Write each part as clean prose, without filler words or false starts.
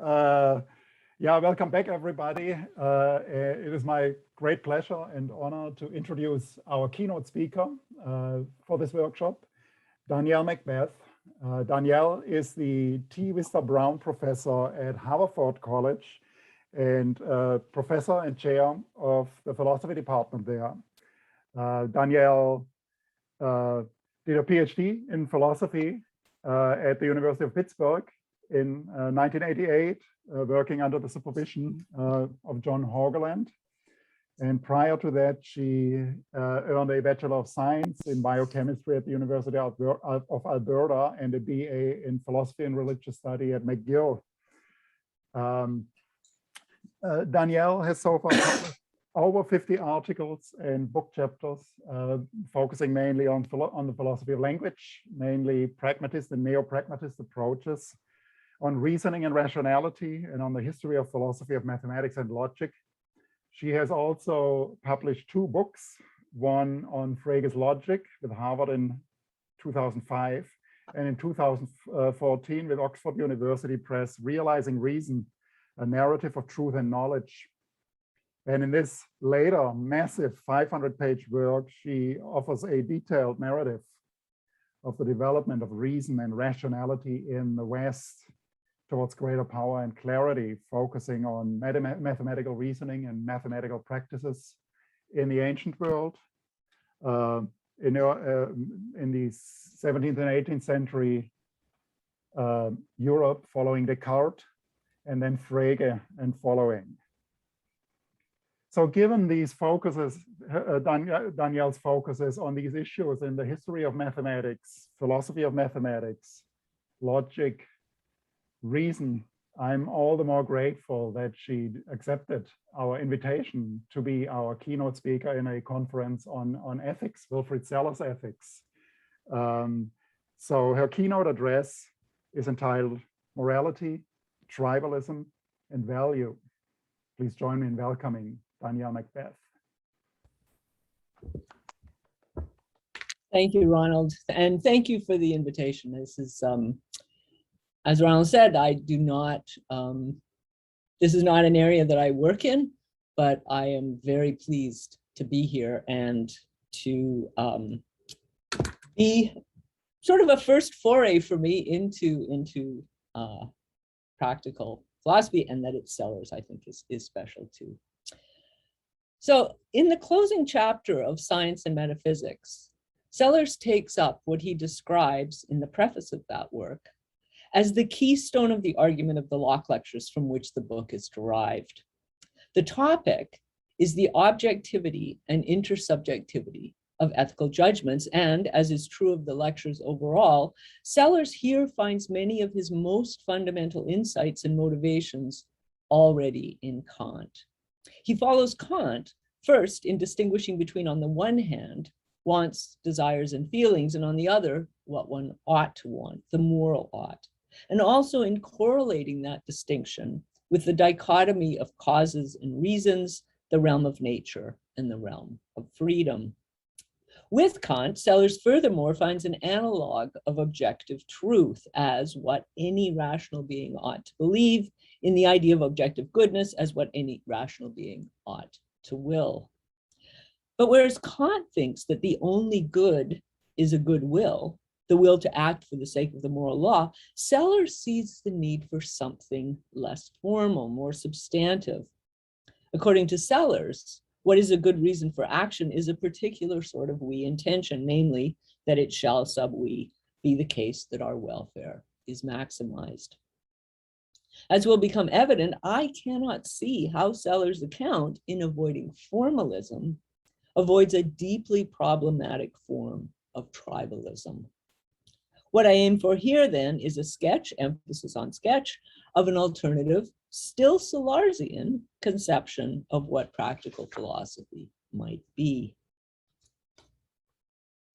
Yeah, welcome back, everybody. It is my great pleasure and honor to introduce our keynote speaker for this workshop, Danielle Macbeth. Danielle is the T. Vista Brown Professor at Haverford College and Professor and Chair of the Philosophy Department there. Danielle did a PhD in philosophy at the University of Pittsburgh in 1988, working under the supervision of John Haugeland. And prior to that, she earned a Bachelor of Science in Biochemistry at the University of Alberta and a BA in Philosophy and Religious Study at McGill. Danielle has so far published over 50 articles and book chapters, focusing mainly on the philosophy of language, mainly pragmatist and neo-pragmatist approaches, on reasoning and rationality, and on the history of philosophy of mathematics and logic. She has also published 2 books, one on Frege's logic with Harvard in 2005, and in 2014 with Oxford University Press, Realizing Reason, a narrative of truth and knowledge. And in this later massive 500-page work, she offers a detailed narrative of the development of reason and rationality in the West towards greater power and clarity, focusing on mathematical reasoning and mathematical practices in the ancient world, in the 17th and 18th century Europe, following Descartes, and then Frege and following. So given these focuses, Danielle's focuses on these issues in the history of mathematics, philosophy of mathematics, logic, reason, I'm all the more grateful that she accepted our invitation to be our keynote speaker in a conference on ethics, Wilfrid Sellars ethics. So her keynote address is entitled Morality, Tribalism, and Value. Please join me in welcoming Danielle Macbeth. Thank you, Ronald, and thank you for the invitation. This is, as Ronald said, I do not, this is not an area that I work in, but I am very pleased to be here and to be sort of a first foray for me into practical philosophy, and that it's Sellars, I think, is special too. So in the closing chapter of Science and Metaphysics, Sellars takes up what he describes in the preface of that work as the keystone of the argument of the Locke lectures from which the book is derived. The topic is the objectivity and intersubjectivity of ethical judgments, and as is true of the lectures overall, Sellars here finds many of his most fundamental insights and motivations already in Kant. He follows Kant first in distinguishing between, on the one hand, wants, desires, and feelings, and on the other, what one ought to want, the moral ought, and also in correlating that distinction with the dichotomy of causes and reasons, the realm of nature and the realm of freedom. With Kant, Sellars furthermore finds an analog of objective truth as what any rational being ought to believe, in the idea of objective goodness as what any rational being ought to will. But whereas Kant thinks that the only good is a good will, the will to act for the sake of the moral law, Sellars sees the need for something less formal, more substantive. According to Sellars, what is a good reason for action is a particular sort of we intention, namely that it shall sub we be the case that our welfare is maximized. As will become evident, I cannot see how Sellars' account in avoiding formalism avoids a deeply problematic form of tribalism. What I aim for here then is a sketch, emphasis on sketch, of an alternative, still Sellarsian conception of what practical philosophy might be.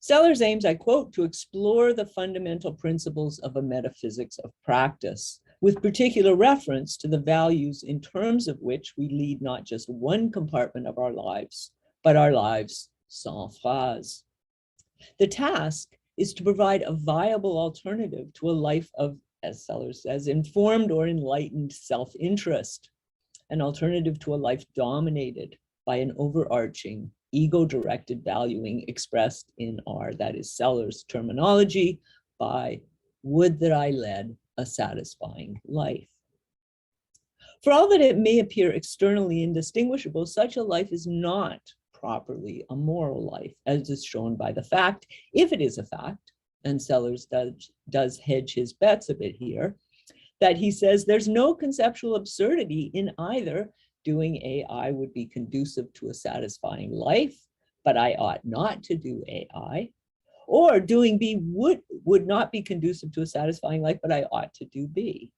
Sellars aims, I quote, to explore the fundamental principles of a metaphysics of practice, with particular reference to the values in terms of which we lead not just one compartment of our lives, but our lives sans phrase. The task is to provide a viable alternative to a life of as Sellars says, informed or enlightened self-interest, an alternative to a life dominated by an overarching ego-directed valuing expressed in our, that is Sellars' terminology, by would that I led a satisfying life. For all that it may appear externally indistinguishable, such a life is not properly a moral life, as is shown by the fact, if it is a fact, and Sellars does hedge his bets a bit here, that he says there's no conceptual absurdity in either doing AI would be conducive to a satisfying life, but I ought not to do AI, or doing B would not be conducive to a satisfying life, but I ought to do B.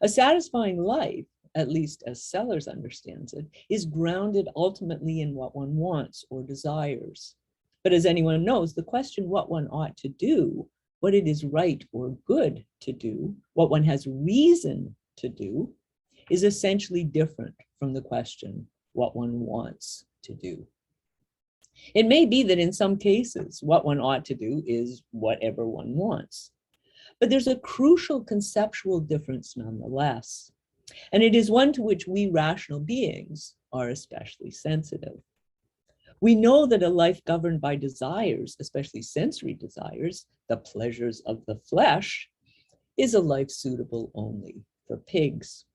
A satisfying life, at least as Sellars understands it, is grounded ultimately in what one wants or desires. But as anyone knows, the question what one ought to do, what it is right or good to do, what one has reason to do, is essentially different from the question what one wants to do. It may be that in some cases, what one ought to do is whatever one wants. But there's a crucial conceptual difference nonetheless, and it is one to which we rational beings are especially sensitive. We know that a life governed by desires, especially sensory desires, the pleasures of the flesh, is a life suitable only for pigs.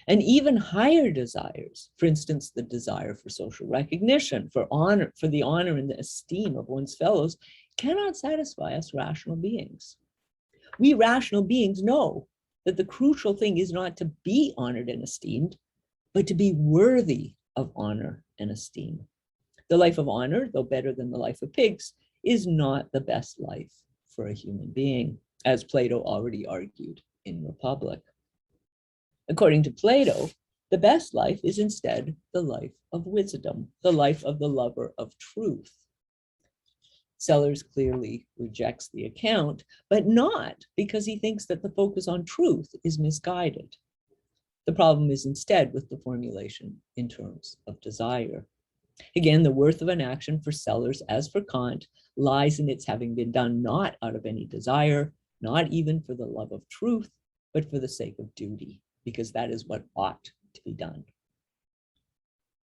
And even higher desires, for instance, the desire for social recognition, for honor, for the honor and the esteem of one's fellows, cannot satisfy us rational beings. We rational beings know that the crucial thing is not to be honored and esteemed, but to be worthy of honor and esteem. The life of honor, though better than the life of pigs, is not the best life for a human being, as Plato already argued in Republic. According to Plato, the best life is instead the life of wisdom, the life of the lover of truth. Sellars clearly rejects the account, but not because he thinks that the focus on truth is misguided. The problem is instead with the formulation in terms of desire. Again, the worth of an action for Sellars, as for Kant, lies in its having been done not out of any desire, not even for the love of truth, but for the sake of duty, because that is what ought to be done.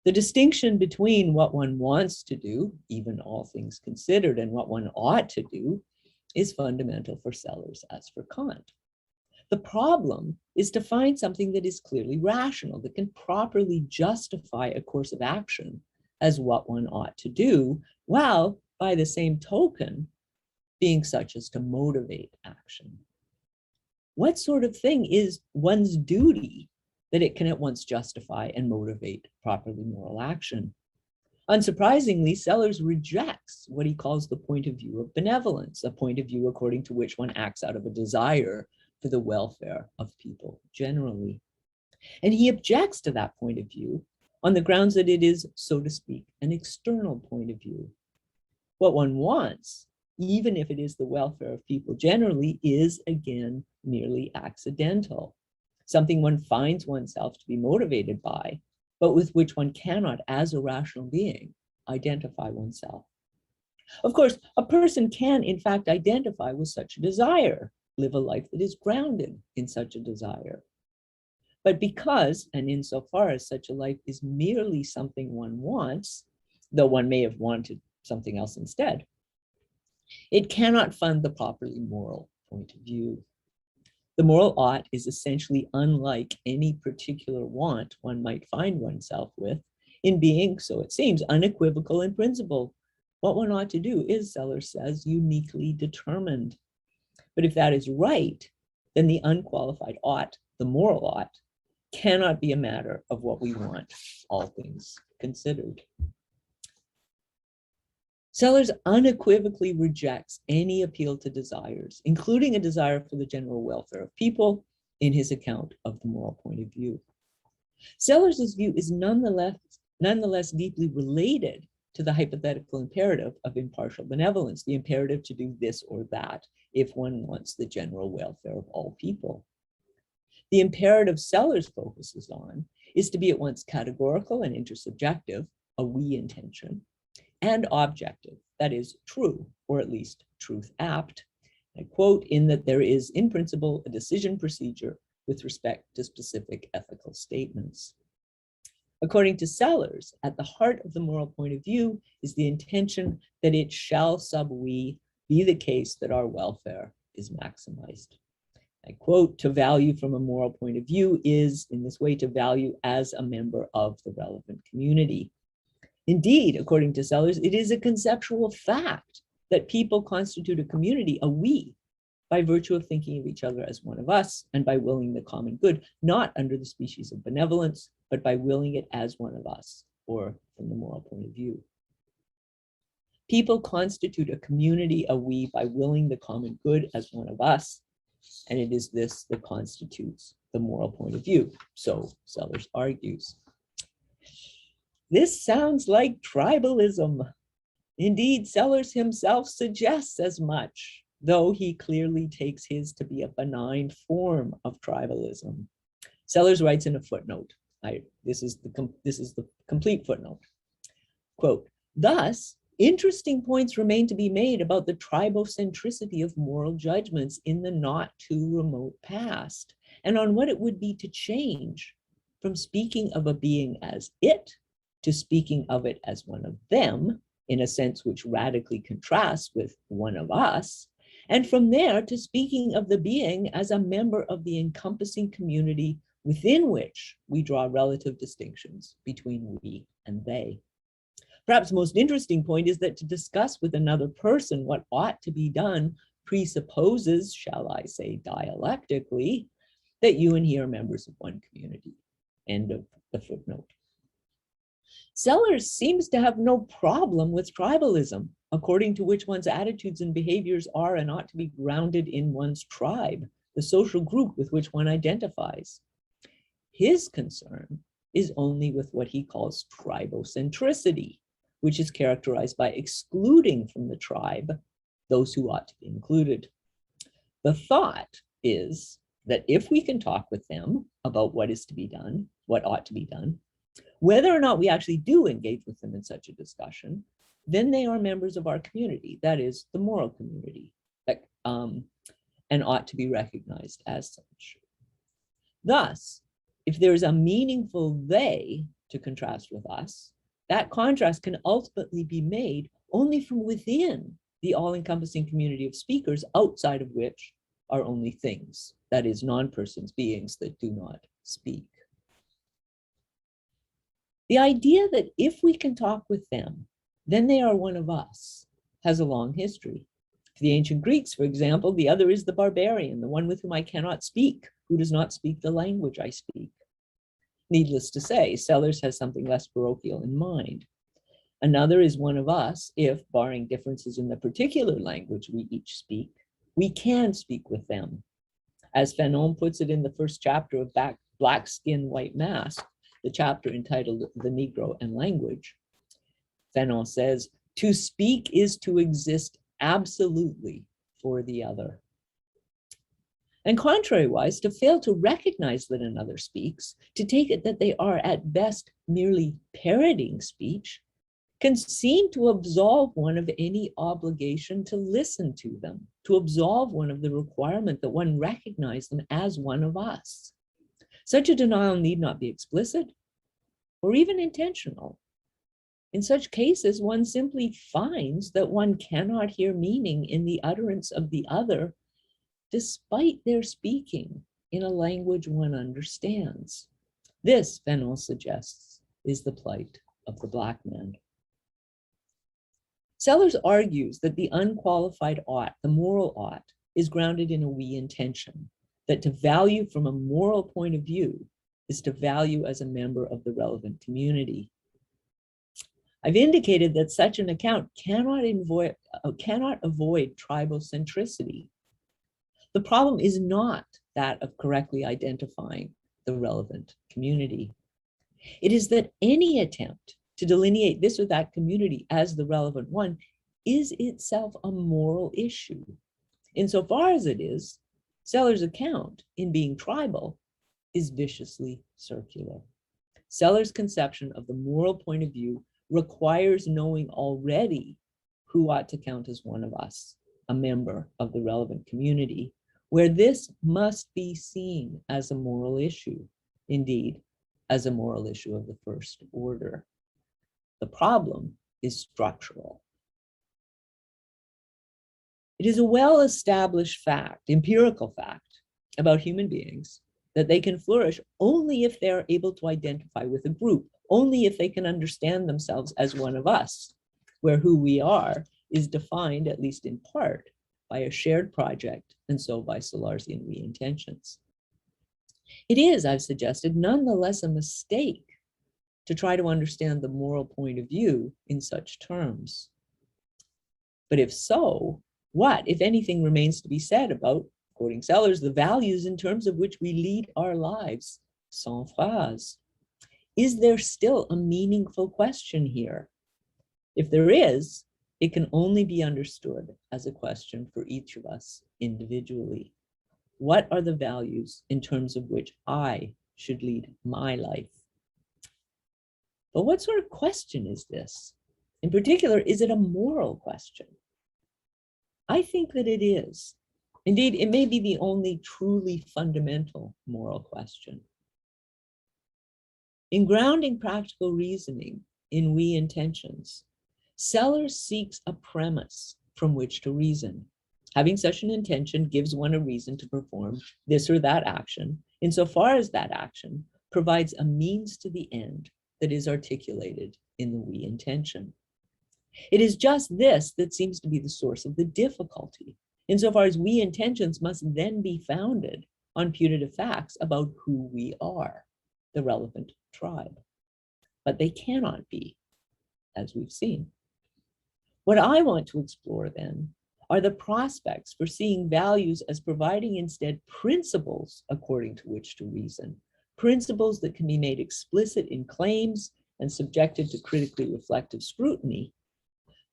The distinction between what one wants to do, even all things considered, and what one ought to do is fundamental for Sellars as for Kant. The problem is to find something that is clearly rational, that can properly justify a course of action as what one ought to do, while by the same token being such as to motivate action. What sort of thing is one's duty that it can at once justify and motivate properly moral action? Unsurprisingly, Sellars rejects what he calls the point of view of benevolence, a point of view according to which one acts out of a desire for the welfare of people generally. And he objects to that point of view on the grounds that it is, so to speak, an external point of view. What one wants, even if it is the welfare of people generally, is again merely accidental, something one finds oneself to be motivated by, but with which one cannot, as a rational being, identify oneself. Of course, a person can, in fact, identify with such a desire, live a life that is grounded in such a desire. But because, and insofar as such a life is merely something one wants, though one may have wanted something else instead, it cannot fund the properly moral point of view. The moral ought is essentially unlike any particular want one might find oneself with, in being, so it seems, unequivocal in principle. What one ought to do is, Sellars says, uniquely determined. But if that is right, then the unqualified ought, the moral ought, cannot be a matter of what we want, all things considered. Sellars unequivocally rejects any appeal to desires, including a desire for the general welfare of people, in his account of the moral point of view. Sellars' view is nonetheless deeply related to the hypothetical imperative of impartial benevolence, the imperative to do this or that if one wants the general welfare of all people. The imperative Sellars focuses on is to be at once categorical and intersubjective, a we intention, and objective, that is true, or at least truth apt, I quote, in that there is, in principle, a decision procedure with respect to specific ethical statements. According to Sellars, at the heart of the moral point of view is the intention that it shall sub we be the case that our welfare is maximized. I quote, to value from a moral point of view is, in this way, to value as a member of the relevant community. Indeed, according to Sellars, it is a conceptual fact that people constitute a community, a we, by virtue of thinking of each other as one of us and by willing the common good, not under the species of benevolence, but by willing it as one of us, or from the moral point of view. People constitute a community, a we, by willing the common good as one of us, and it is this that constitutes the moral point of view, so Sellars argues. This sounds like tribalism. Indeed, Sellars himself suggests as much, though he clearly takes his to be a benign form of tribalism. Sellars writes in a footnote, this is the complete footnote, quote, thus, interesting points remain to be made about the tribocentricity of moral judgments in the not too remote past, and on what it would be to change from speaking of a being as it to speaking of it as one of them, in a sense which radically contrasts with one of us, and from there to speaking of the being as a member of the encompassing community within which we draw relative distinctions between we and they. Perhaps the most interesting point is that to discuss with another person what ought to be done presupposes, shall I say dialectically, that you and he are members of one community. End of the footnote. Sellars seems to have no problem with tribalism, according to which one's attitudes and behaviors are and ought to be grounded in one's tribe, the social group with which one identifies. His concern is only with what he calls tribocentricity, which is characterized by excluding from the tribe those who ought to be included. The thought is that if we can talk with them about what is to be done, what ought to be done, whether or not we actually do engage with them in such a discussion, then they are members of our community, that is, the moral community, and ought to be recognized as such. Thus, if there is a meaningful they to contrast with us, that contrast can ultimately be made only from within the all-encompassing community of speakers, outside of which are only things, that is, non-persons, beings that do not speak. The idea that if we can talk with them, then they are one of us, has a long history. For the ancient Greeks, for example, the other is the barbarian, the one with whom I cannot speak, who does not speak the language I speak. Needless to say, Sellars has something less parochial in mind. Another is one of us if, barring differences in the particular language we each speak, we can speak with them. As Fanon puts it in the first chapter of Black Skin, White Mask, the chapter entitled The Negro and Language, Fanon says, to speak is to exist absolutely for the other. And contrariwise, to fail to recognize that another speaks, to take it that they are at best merely parroting speech, can seem to absolve one of any obligation to listen to them, to absolve one of the requirement that one recognize them as one of us. Such a denial need not be explicit or even intentional. In such cases, one simply finds that one cannot hear meaning in the utterance of the other, despite their speaking in a language one understands. This, Fanon suggests, is the plight of the Black man. Sellars argues that the unqualified ought, the moral ought, is grounded in a we intention, that to value from a moral point of view is to value as a member of the relevant community. I've indicated that such an account cannot avoid tribocentricity. The problem is not that of correctly identifying the relevant community. It is that any attempt to delineate this or that community as the relevant one is itself a moral issue. Insofar as it is, Sellars' account, in being tribal, is viciously circular. Sellars' conception of the moral point of view requires knowing already who ought to count as one of us a member of the relevant community, where this must be seen as a moral issue, indeed, as a moral issue of the first order. The problem is structural. It is a well-established fact, empirical fact, about human beings that they can flourish only if they're able to identify with a group, only if they can understand themselves as one of us, where who we are is defined, at least in part, by a shared project, and so by Sellarsian re-intentions. It is, I've suggested, nonetheless a mistake to try to understand the moral point of view in such terms. But if so, what, if anything, remains to be said about, quoting Sellars, the values in terms of which we lead our lives, sans phrase? Is there still a meaningful question here? If there is, it can only be understood as a question for each of us individually. What are the values in terms of which I should lead my life? But what sort of question is this? In particular, is it a moral question? I think that it is. Indeed, it may be the only truly fundamental moral question. In grounding practical reasoning in we intentions, Sellars seeks a premise from which to reason. Having such an intention gives one a reason to perform this or that action, insofar as that action provides a means to the end that is articulated in the we intention. It is just this that seems to be the source of the difficulty, insofar as we intentions must then be founded on putative facts about who we are, the relevant tribe. But they cannot be, as we've seen. What I want to explore then are the prospects for seeing values as providing instead principles according to which to reason, principles that can be made explicit in claims and subjected to critically reflective scrutiny,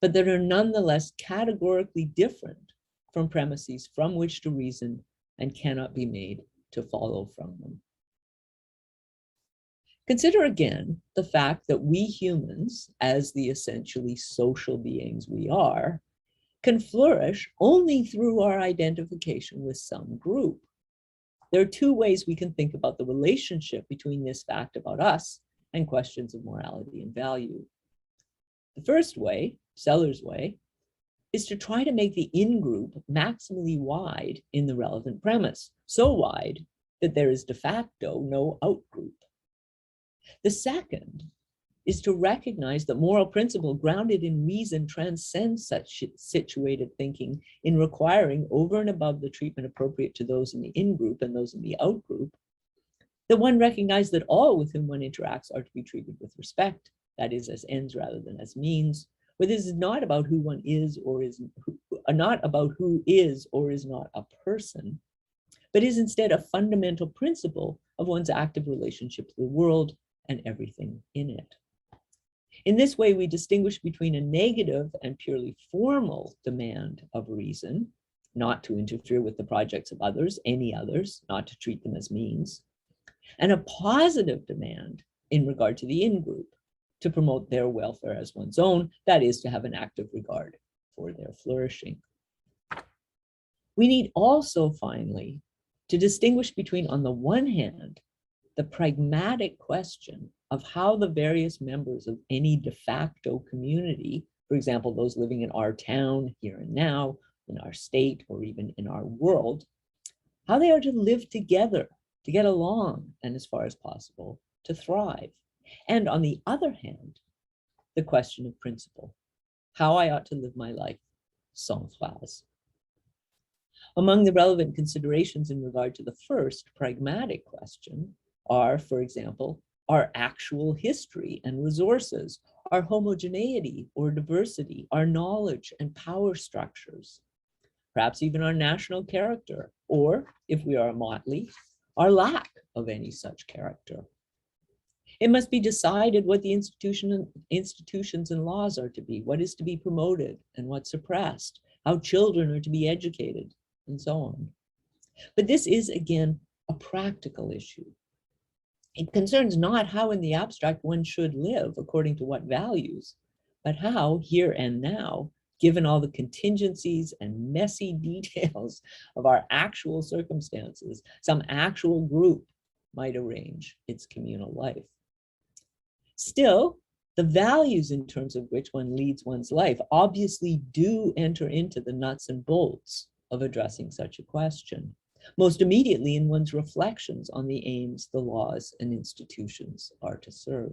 but that are nonetheless categorically different from premises from which to reason and cannot be made to follow from them. Consider again the fact that we humans, as the essentially social beings we are, can flourish only through our identification with some group. There are two ways we can think about the relationship between this fact about us and questions of morality and value. The first way, Sellars' way, is to try to make the in-group maximally wide in the relevant premise, so wide that there is de facto no out-group. The second is to recognize that moral principle grounded in reason transcends such situated thinking in requiring, over and above the treatment appropriate to those in the in-group and those in the out-group, that one recognize that all with whom one interacts are to be treated with respect, that is, as ends rather than as means, where this is not about who one is or is not about who is or is not a person, but is instead a fundamental principle of one's active relationship to the world and everything in it. In this way, we distinguish between a negative and purely formal demand of reason, not to interfere with the projects of others, any others, not to treat them as means, and a positive demand in regard to the in-group, to promote their welfare as one's own, that is, to have an active regard for their flourishing. We need also, finally, to distinguish between, on the one hand, the pragmatic question of how the various members of any de facto community, for example, those living in our town, here and now, in our state, or even in our world, how they are to live together, to get along, and as far as possible, to thrive. And on the other hand, the question of principle, how I ought to live my life, sans phrase. Among the relevant considerations in regard to the first pragmatic question are, for example, our actual history and resources, our homogeneity or diversity, our knowledge and power structures, perhaps even our national character, or, if we are a motley, our lack of any such character. It must be decided what the institutions and laws are to be, what is to be promoted and what's suppressed, how children are to be educated, and so on. But this is, again, a practical issue. It concerns not how in the abstract one should live according to what values, but how, here and now, given all the contingencies and messy details of our actual circumstances, some actual group might arrange its communal life. Still, the values in terms of which one leads one's life obviously do enter into the nuts and bolts of addressing such a question, most immediately in one's reflections on the aims the laws and institutions are to serve.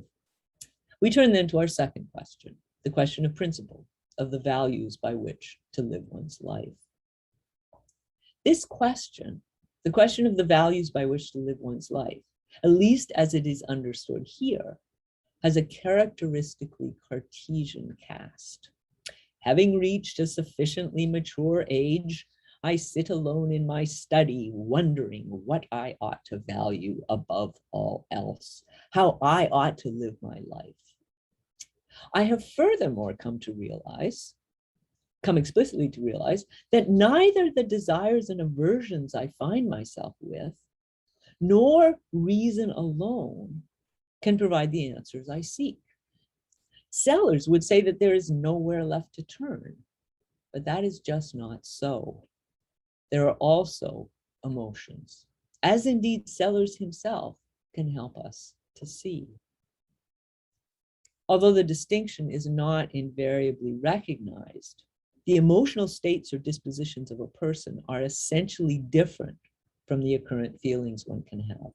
We turn then to our second question, the question of principle, of the values by which to live one's life. This question, the question of the values by which to live one's life, at least as it is understood here, has a characteristically Cartesian cast. Having reached a sufficiently mature age, I sit alone in my study, wondering what I ought to value above all else, how I ought to live my life. I have furthermore come explicitly to realize that neither the desires and aversions I find myself with, nor reason alone can provide the answers I seek. Sellars would say that there is nowhere left to turn, but that is just not so. There are also emotions, as indeed Sellars himself can help us to see. Although the distinction is not invariably recognized, the emotional states or dispositions of a person are essentially different from the occurrent feelings one can have.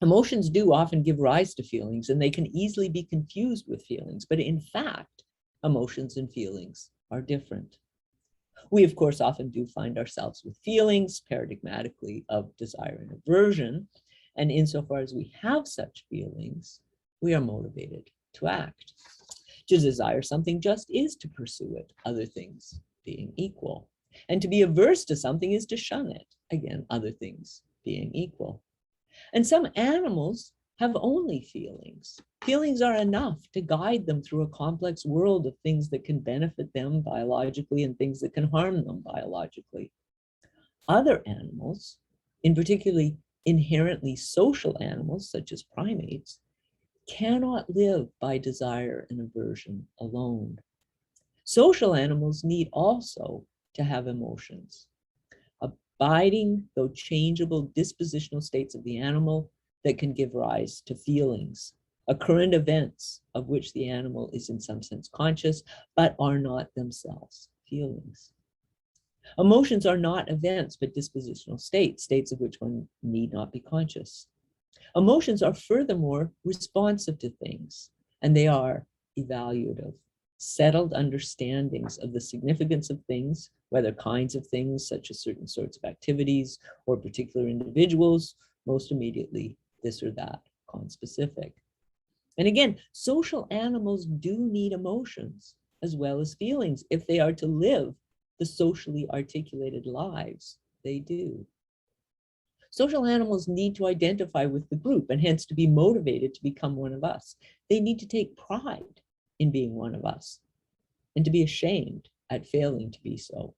Emotions do often give rise to feelings, and they can easily be confused with feelings, but in fact, emotions and feelings are different. We, of course, often do find ourselves with feelings, paradigmatically, of desire and aversion, and insofar as we have such feelings, we are motivated to act. To desire something just is to pursue it, other things being equal. And to be averse to something is to shun it, again, other things being equal. And some animals have only feelings. Feelings are enough to guide them through a complex world of things that can benefit them biologically and things that can harm them biologically. Other animals, in particularly inherently social animals such as primates, cannot live by desire and aversion alone. Social animals need also to have emotions, abiding though changeable dispositional states of the animal that can give rise to feelings, occurrent events of which the animal is in some sense conscious, but are not themselves feelings. Emotions are not events, but dispositional states, states of which one need not be conscious. Emotions are furthermore responsive to things, and they are evaluative, settled understandings of the significance of things, whether kinds of things such as certain sorts of activities or particular individuals, most immediately this or that conspecific. And again, social animals do need emotions as well as feelings if they are to live the socially articulated lives they do. Social animals need to identify with the group and hence to be motivated to become one of us. They need to take pride in being one of us and to be ashamed at failing to be so.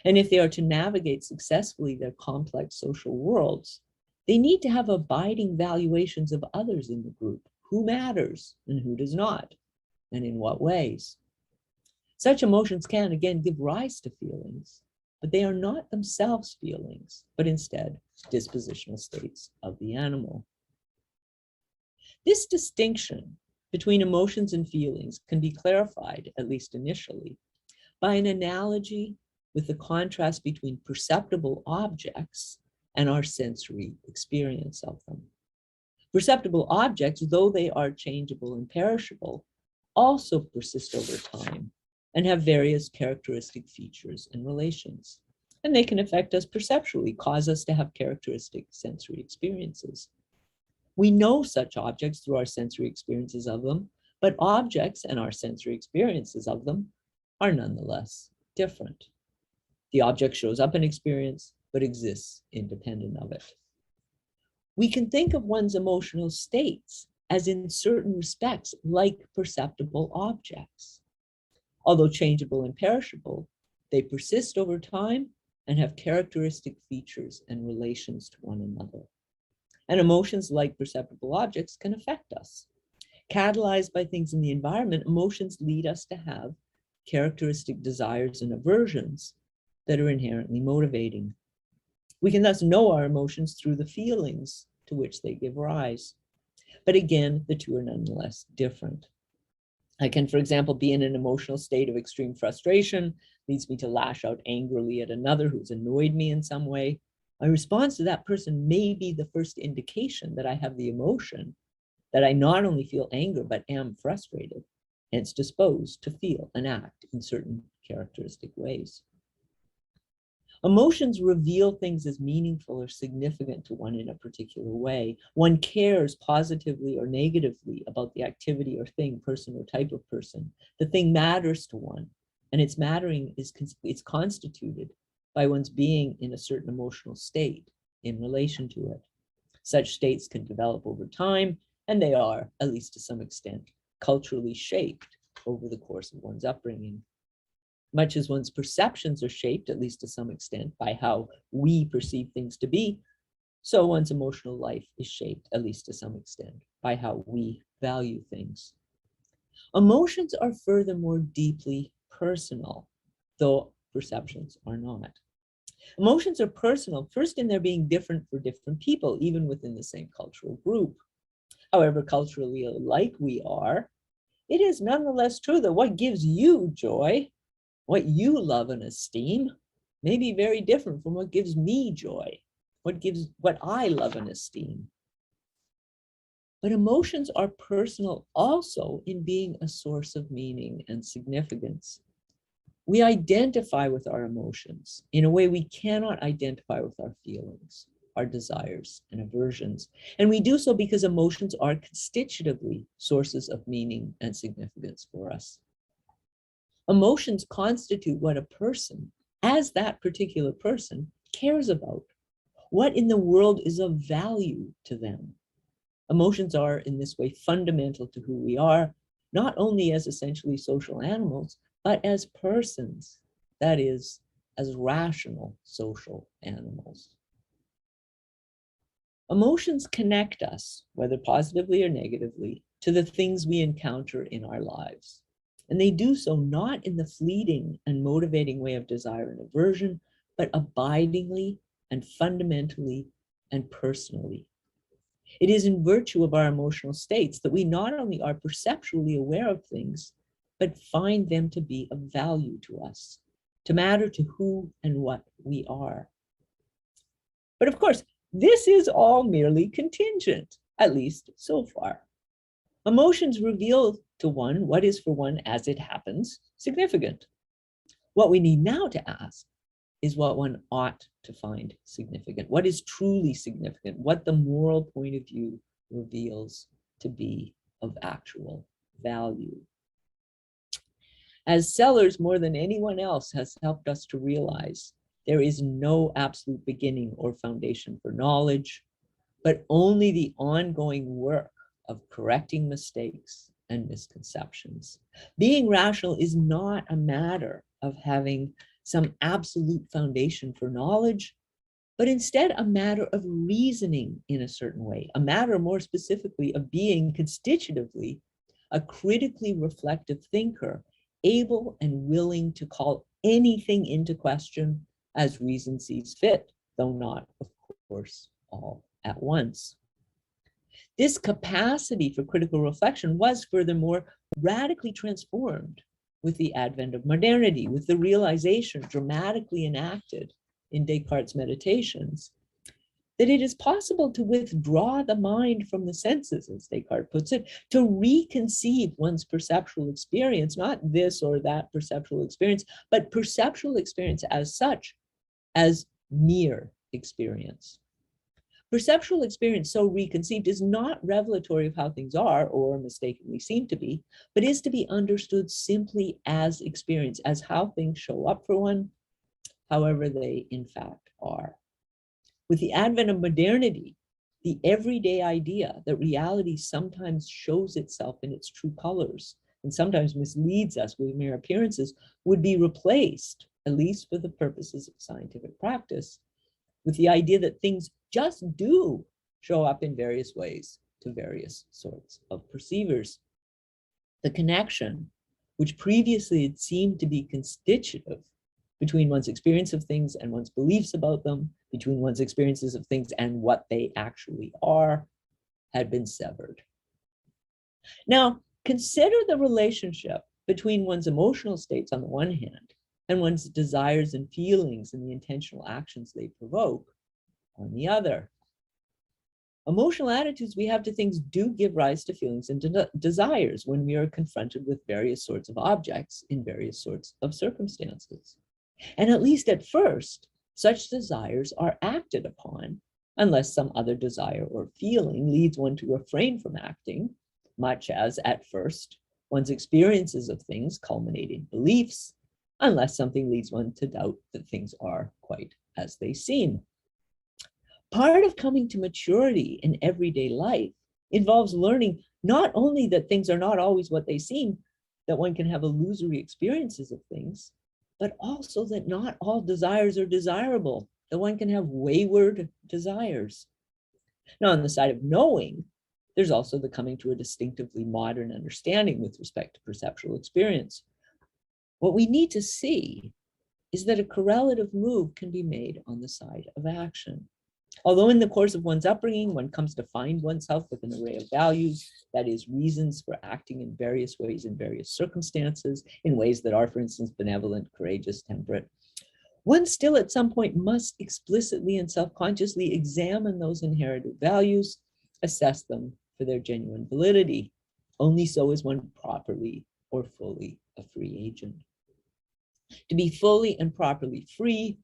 And if they are to navigate successfully their complex social worlds, they need to have abiding valuations of others in the group, who matters and who does not, and in what ways. Such emotions can, again, give rise to feelings, but they are not themselves feelings, but instead dispositional states of the animal. This distinction between emotions and feelings can be clarified, at least initially, by an analogy with the contrast between perceptible objects and our sensory experience of them. Perceptible objects, though they are changeable and perishable, also persist over time and have various characteristic features and relations. And they can affect us perceptually, cause us to have characteristic sensory experiences. We know such objects through our sensory experiences of them, but objects and our sensory experiences of them are nonetheless different. The object shows up in experience, but exists independent of it. We can think of one's emotional states as in certain respects like perceptible objects. Although changeable and perishable, they persist over time and have characteristic features and relations to one another. And emotions, like perceptible objects, can affect us. Catalyzed by things in the environment, emotions lead us to have characteristic desires and aversions that are inherently motivating. We can thus know our emotions through the feelings to which they give rise. But again, the two are nonetheless different. I can, for example, be in an emotional state of extreme frustration, leads me to lash out angrily at another who's annoyed me in some way. My response to that person may be the first indication that I have the emotion, that I not only feel anger, but am frustrated, hence disposed to feel and act in certain characteristic ways. Emotions reveal things as meaningful or significant to one in a particular way. One cares positively or negatively about the activity or thing, person or type of person. The thing matters to one, and its mattering is constituted by one's being in a certain emotional state in relation to it. Such states can develop over time, and they are, at least to some extent, culturally shaped over the course of one's upbringing. Much as one's perceptions are shaped, at least to some extent, by how we perceive things to be, so one's emotional life is shaped, at least to some extent, by how we value things. Emotions are furthermore deeply personal, though perceptions are not. Emotions are personal, first in their being different for different people, even within the same cultural group. However culturally alike we are, it is nonetheless true that what gives you joy, what you love and esteem, may be very different from what gives me joy, what I love and esteem. But emotions are personal also in being a source of meaning and significance. We identify with our emotions in a way we cannot identify with our feelings, our desires and aversions. And we do so because emotions are constitutively sources of meaning and significance for us. Emotions constitute what a person, as that particular person, cares about, what in the world is of value to them. Emotions are in this way fundamental to who we are, not only as essentially social animals, but as persons, that is, as rational social animals. Emotions connect us, whether positively or negatively, to the things we encounter in our lives. And they do so not in the fleeting and motivating way of desire and aversion, but abidingly and fundamentally and personally. It is in virtue of our emotional states that we not only are perceptually aware of things, but find them to be of value to us, to matter to who and what we are. But of course, this is all merely contingent, at least so far. Emotions reveal to one what is for one, as it happens, significant. What we need now to ask is what one ought to find significant, what is truly significant, what the moral point of view reveals to be of actual value. As Sellars, more than anyone else, has helped us to realize, there is no absolute beginning or foundation for knowledge, but only the ongoing work of correcting mistakes and misconceptions. Being rational is not a matter of having some absolute foundation for knowledge, but instead a matter of reasoning in a certain way, a matter more specifically of being constitutively a critically reflective thinker, able and willing to call anything into question as reason sees fit, though not, of course, all at once. This capacity for critical reflection was furthermore radically transformed with the advent of modernity, with the realization dramatically enacted in Descartes' Meditations, that it is possible to withdraw the mind from the senses, as Descartes puts it, to reconceive one's perceptual experience, not this or that perceptual experience, but perceptual experience as such, as mere experience. Perceptual experience so reconceived is not revelatory of how things are or mistakenly seem to be, but is to be understood simply as experience, as how things show up for one, however they in fact are. With the advent of modernity, the everyday idea that reality sometimes shows itself in its true colors and sometimes misleads us with mere appearances would be replaced, at least for the purposes of scientific practice, with the idea that things just do show up in various ways to various sorts of perceivers. The connection which previously had seemed to be constitutive between one's experience of things and one's beliefs about them, between one's experiences of things and what they actually are, had been severed. Now, consider the relationship between one's emotional states on the one hand and one's desires and feelings and the intentional actions they provoke on the other. Emotional attitudes we have to things do give rise to feelings and desires when we are confronted with various sorts of objects in various sorts of circumstances. And at least at first, such desires are acted upon unless some other desire or feeling leads one to refrain from acting, much as at first one's experiences of things culminate in beliefs, unless something leads one to doubt that things are quite as they seem. Part of coming to maturity in everyday life involves learning not only that things are not always what they seem, that one can have illusory experiences of things, but also that not all desires are desirable, that one can have wayward desires. Now, on the side of knowing, there's also the coming to a distinctively modern understanding with respect to perceptual experience. What we need to see is that a correlative move can be made on the side of action. Although in the course of one's upbringing, one comes to find oneself with an array of values, that is, reasons for acting in various ways in various circumstances, in ways that are, for instance, benevolent, courageous, temperate, one still at some point must explicitly and self-consciously examine those inherited values, assess them for their genuine validity. Only so is one properly or fully a free agent. To be fully and properly free,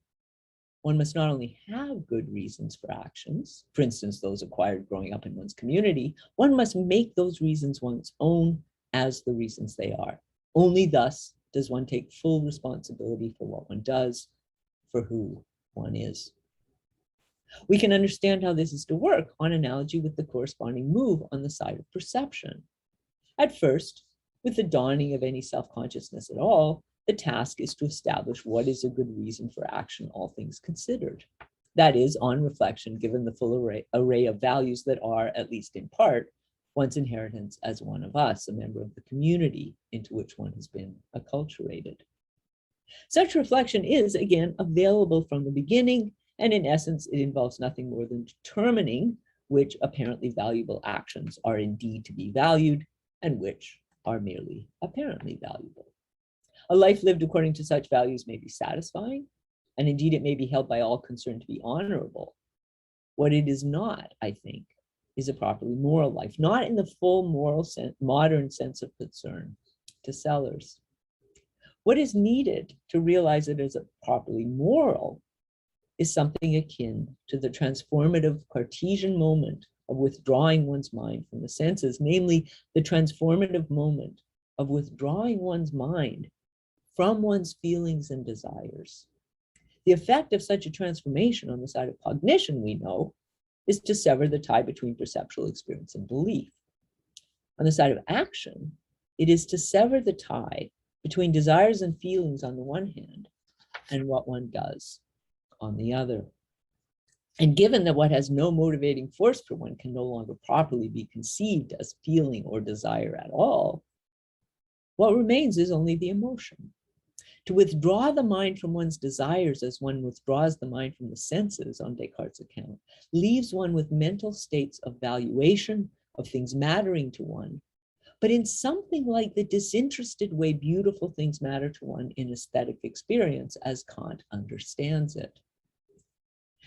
one must not only have good reasons for actions, for instance, those acquired growing up in one's community, one must make those reasons one's own as the reasons they are. Only thus does one take full responsibility for what one does, for who one is. We can understand how this is to work on analogy with the corresponding move on the side of perception. At first, with the dawning of any self-consciousness at all, the task is to establish what is a good reason for action, all things considered. That is, on reflection, given the full array of values that are, at least in part, one's inheritance as one of us, a member of the community into which one has been acculturated. Such reflection is, again, available from the beginning, and in essence, it involves nothing more than determining which apparently valuable actions are indeed to be valued and which are merely apparently valuable. A life lived according to such values may be satisfying, and indeed it may be held by all concerned to be honorable. What it is not, I think, is a properly moral life, not in the full moral modern sense of concern to Sellars. What is needed to realize it as a properly moral is something akin to the transformative Cartesian moment of withdrawing one's mind from the senses, namely the transformative moment of withdrawing one's mind from one's feelings and desires. The effect of such a transformation on the side of cognition, we know, is to sever the tie between perceptual experience and belief. On the side of action, it is to sever the tie between desires and feelings on the one hand and what one does on the other. And given that what has no motivating force for one can no longer properly be conceived as feeling or desire at all, what remains is only the emotion. To withdraw the mind from one's desires as one withdraws the mind from the senses, on Descartes' account, leaves one with mental states of valuation of things mattering to one, but in something like the disinterested way beautiful things matter to one in aesthetic experience as Kant understands it.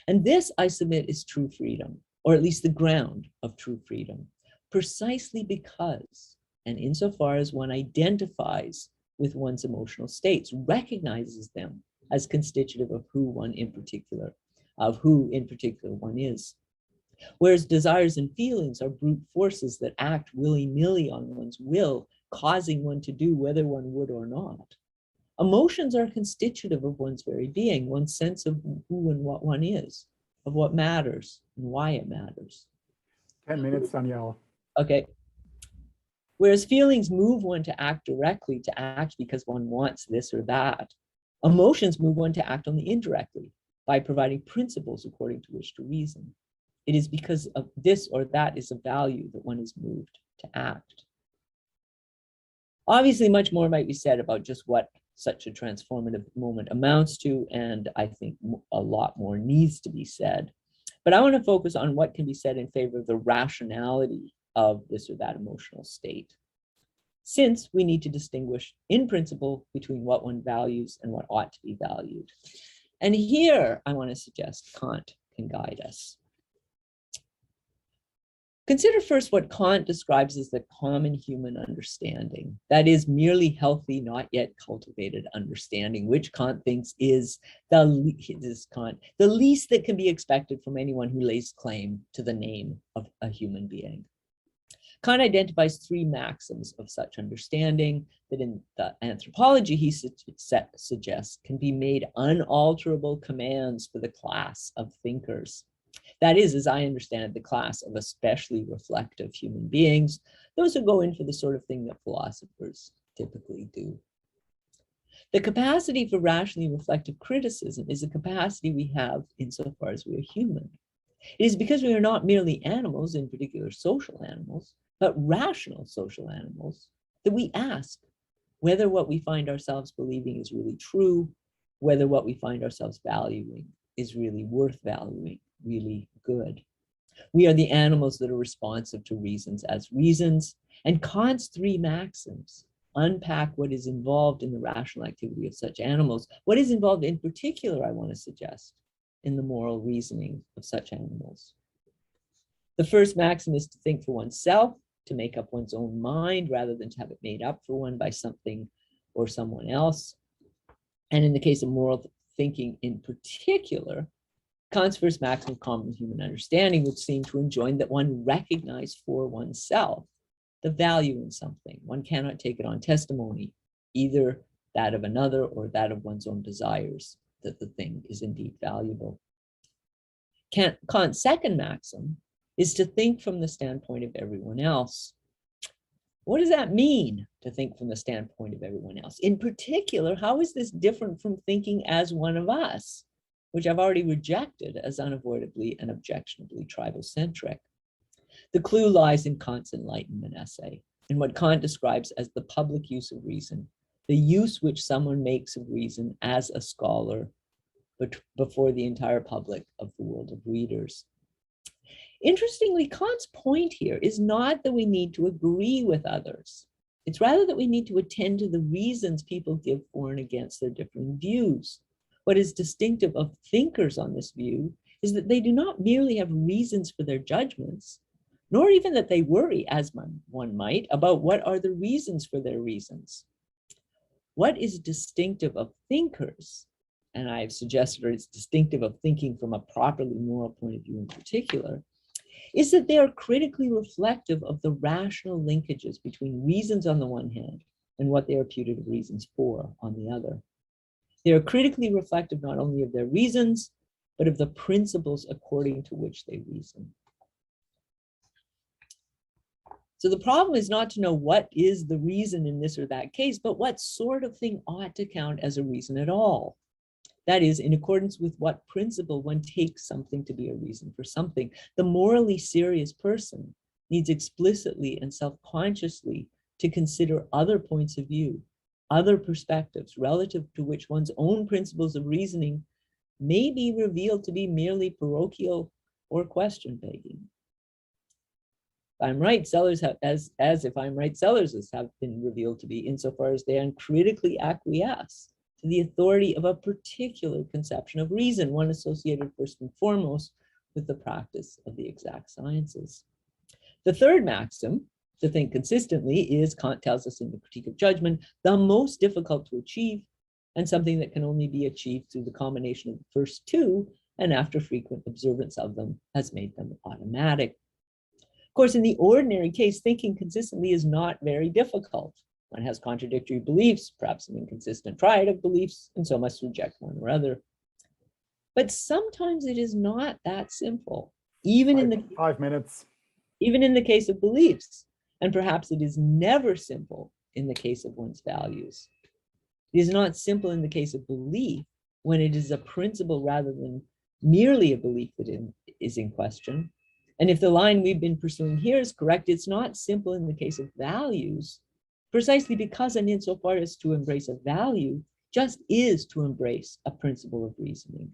And this, I submit, is true freedom, or at least the ground of true freedom, precisely because, and insofar as one identifies with one's emotional states, recognizes them as constitutive of who in particular one is. Whereas desires and feelings are brute forces that act willy-nilly on one's will, causing one to do whether one would or not. Emotions are constitutive of one's very being, one's sense of who and what one is, of what matters and why it matters. 10 minutes, Danielle. Okay. Whereas feelings move one to act directly, to act because one wants this or that. Emotions move one to act only indirectly by providing principles according to which to reason. It is because of this or that is a value that one is moved to act. Obviously, much more might be said about just what such a transformative moment amounts to, and I think a lot more needs to be said. But I want to focus on what can be said in favor of the rationality of this or that emotional state, since we need to distinguish in principle between what one values and what ought to be valued. And here I want to suggest Kant can guide us. Consider first what Kant describes as the common human understanding, that is merely healthy, not yet cultivated understanding, which Kant thinks is the least that can be expected from anyone who lays claim to the name of a human being. Kant identifies three maxims of such understanding that in the anthropology he suggests can be made unalterable commands for the class of thinkers. That is, as I understand it, the class of especially reflective human beings, those who go in for the sort of thing that philosophers typically do. The capacity for rationally reflective criticism is a capacity we have insofar as we are human. It is because we are not merely animals, in particular social animals, but rational social animals, that we ask whether what we find ourselves believing is really true, whether what we find ourselves valuing is really worth valuing, really good. We are the animals that are responsive to reasons as reasons, and Kant's three maxims unpack what is involved in the rational activity of such animals. What is involved in particular, I want to suggest, in the moral reasoning of such animals. The first maxim is to think for oneself, to make up one's own mind rather than to have it made up for one by something or someone else. And in the case of moral thinking in particular, Kant's first maxim of common human understanding would seem to enjoin that one recognize for oneself the value in something. One cannot take it on testimony, either that of another or that of one's own desires, that the thing is indeed valuable. Kant's second maxim is to think from the standpoint of everyone else. What does that mean, to think from the standpoint of everyone else? In particular, how is this different from thinking as one of us, which I've already rejected as unavoidably and objectionably tribal-centric? The clue lies in Kant's Enlightenment essay, in what Kant describes as the public use of reason, the use which someone makes of reason as a scholar, but before the entire public of the world of readers. Interestingly, Kant's point here is not that we need to agree with others. It's rather that we need to attend to the reasons people give for and against their differing views. What is distinctive of thinkers on this view is that they do not merely have reasons for their judgments, nor even that they worry, as one might, about what are the reasons for their reasons. What is distinctive of thinkers, and I've suggested it's distinctive of thinking from a properly moral point of view in particular, is that they are critically reflective of the rational linkages between reasons on the one hand and what they are putative reasons for on the other. They are critically reflective not only of their reasons, but of the principles according to which they reason. So the problem is not to know what is the reason in this or that case, but what sort of thing ought to count as a reason at all. That is, in accordance with what principle one takes something to be a reason for something. The morally serious person needs explicitly and self-consciously to consider other points of view, other perspectives relative to which one's own principles of reasoning may be revealed to be merely parochial or question begging. If I'm right, Sellars have, as if I'm right, Sellars have been revealed to be insofar as they uncritically acquiesce to the authority of a particular conception of reason, one associated first and foremost with the practice of the exact sciences. The third maxim, to think consistently, is, Kant tells us in the Critique of Judgment, the most difficult to achieve, and something that can only be achieved through the combination of the first two, and after frequent observance of them has made them automatic. Of course, in the ordinary case, thinking consistently is not very difficult. One has contradictory beliefs, perhaps an inconsistent triad of beliefs, and so must reject one or other. But sometimes it is not that simple, even in the 5 minutes. Even in the case of beliefs. And perhaps it is never simple in the case of one's values. It is not simple in the case of belief when it is a principle rather than merely a belief that is in question. And if the line we've been pursuing here is correct, it's not simple in the case of values precisely because and insofar as to embrace a value just is to embrace a principle of reasoning.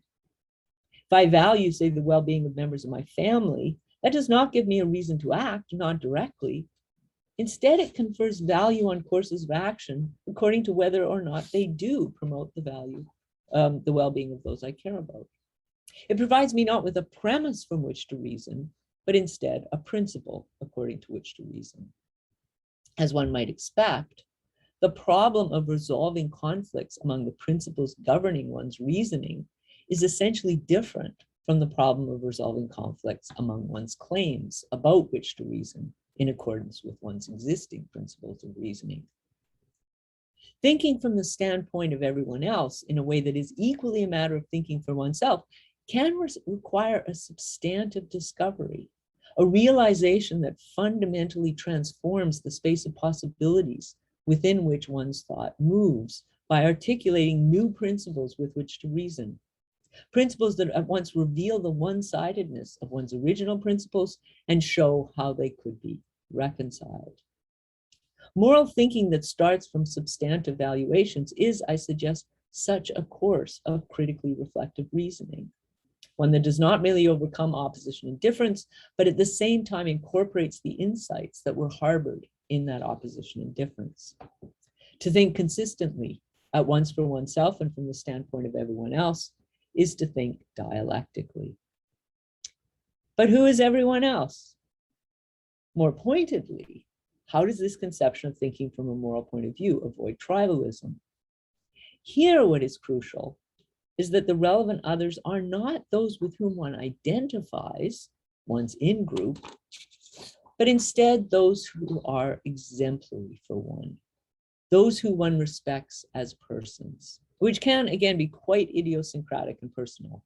If I value, say, the well-being of members of my family, that does not give me a reason to act, not directly. Instead, it confers value on courses of action according to whether or not they do promote the value, the well-being of those I care about. It provides me not with a premise from which to reason, but instead a principle according to which to reason. As one might expect, the problem of resolving conflicts among the principles governing one's reasoning is essentially different from the problem of resolving conflicts among one's claims about which to reason in accordance with one's existing principles of reasoning. Thinking from the standpoint of everyone else in a way that is equally a matter of thinking for oneself can require a substantive discovery, a realization that fundamentally transforms the space of possibilities within which one's thought moves by articulating new principles with which to reason. Principles that at once reveal the one-sidedness of one's original principles and show how they could be reconciled. Moral thinking that starts from substantive valuations is, I suggest, such a course of critically reflective reasoning, one that does not merely overcome opposition and difference, but at the same time incorporates the insights that were harbored in that opposition and difference. To think consistently, at once for oneself and from the standpoint of everyone else, is to think dialectically. But who is everyone else? More pointedly, how does this conception of thinking from a moral point of view avoid tribalism? Here, what is crucial is that the relevant others are not those with whom one identifies, one's in-group, but instead those who are exemplary for one, those who one respects as persons, which can, again, be quite idiosyncratic and personal.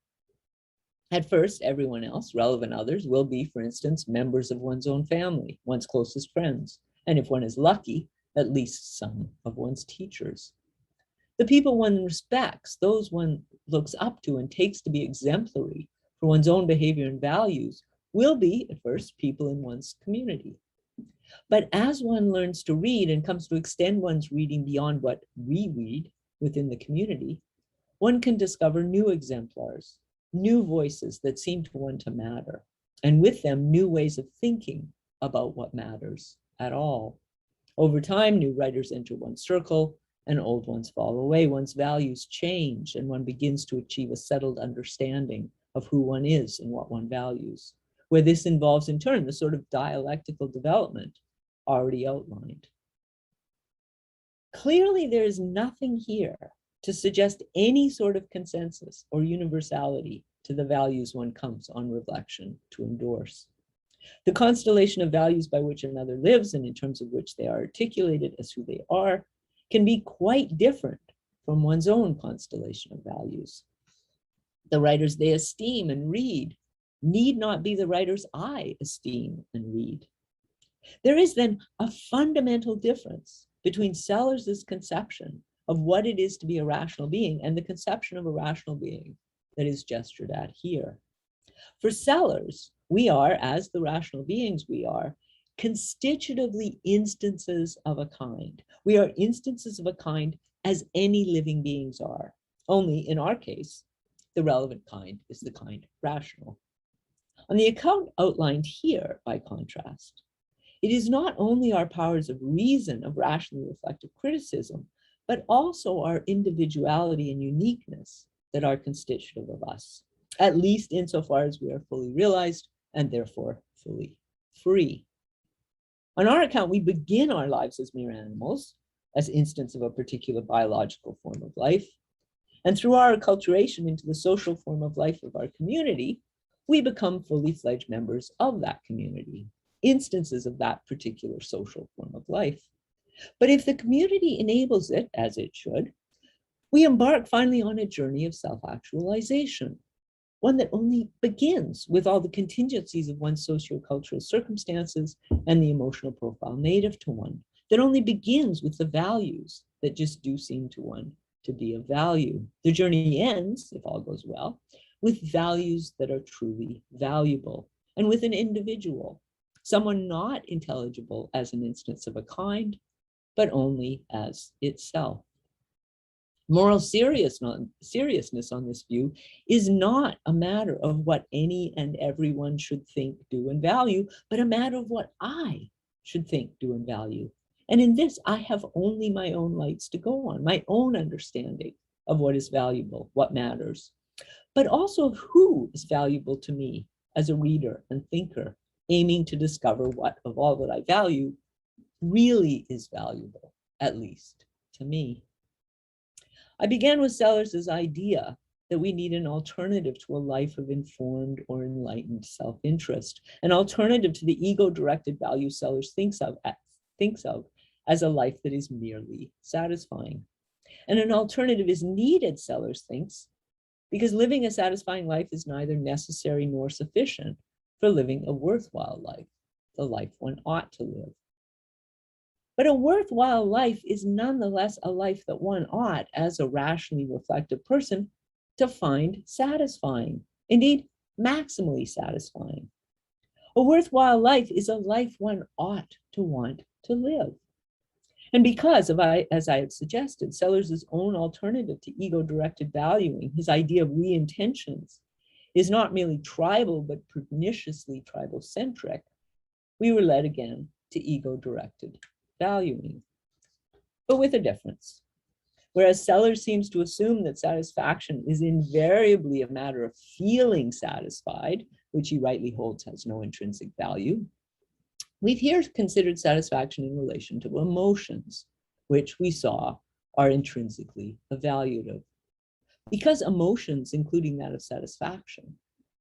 At first, everyone else, relevant others, will be, for instance, members of one's own family, one's closest friends, and if one is lucky, at least some of one's teachers. The people one respects, those one looks up to and takes to be exemplary for one's own behavior and values, will be, at first, people in one's community. But as one learns to read and comes to extend one's reading beyond what we read within the community, one can discover new exemplars, new voices that seem to one to matter, and with them, new ways of thinking about what matters at all. Over time, new writers enter one's circle, and old ones fall away. One's values change, and one begins to achieve a settled understanding of who one is and what one values, where this involves, in turn, the sort of dialectical development already outlined. Clearly, there is nothing here to suggest any sort of consensus or universality to the values one comes on reflection to endorse. The constellation of values by which another lives and in terms of which they are articulated as who they are can be quite different from one's own constellation of values. The writers they esteem and read need not be the writers I esteem and read. There is then a fundamental difference between Sellars' conception of what it is to be a rational being and the conception of a rational being that is gestured at here. For Sellars, we are, as the rational beings we are, constitutively instances of a kind. We are instances of a kind as any living beings are. Only in our case, the relevant kind is the kind rational. On the account outlined here, by contrast, it is not only our powers of reason, of rationally reflective criticism, but also our individuality and uniqueness that are constitutive of us, at least insofar as we are fully realized and therefore fully free. On our account, we begin our lives as mere animals, as instance of a particular biological form of life. And through our acculturation into the social form of life of our community, we become fully fledged members of that community, instances of that particular social form of life. But if the community enables it, as it should, we embark finally on a journey of self-actualization, one that only begins with all the contingencies of one's sociocultural circumstances and the emotional profile native to one, that only begins with the values that just do seem to one to be of value. The journey ends, if all goes well, with values that are truly valuable, and with an individual, someone not intelligible as an instance of a kind, but only as itself. Moral seriousness on this view is not a matter of what any and everyone should think, do, and value, but a matter of what I should think, do, and value. And in this, I have only my own lights to go on, my own understanding of what is valuable, what matters, but also of who is valuable to me as a reader and thinker, aiming to discover what of all that I value really is valuable, at least to me. I began with Sellars' idea that we need an alternative to a life of informed or enlightened self-interest, an alternative to the ego-directed value Sellars thinks of as a life that is merely satisfying. And an alternative is needed, Sellars thinks, because living a satisfying life is neither necessary nor sufficient for living a worthwhile life, the life one ought to live. But a worthwhile life is nonetheless a life that one ought, as a rationally reflective person, to find satisfying, indeed, maximally satisfying. A worthwhile life is a life one ought to want to live. And because of, as I had suggested, Sellars' own alternative to ego-directed valuing, his idea of re-intentions, is not merely tribal, but perniciously tribal-centric, we were led again to ego-directed valuing, but with a difference. Whereas Sellars seems to assume that satisfaction is invariably a matter of feeling satisfied, which he rightly holds has no intrinsic value, we've here considered satisfaction in relation to emotions, which we saw are intrinsically evaluative. Because emotions, including that of satisfaction,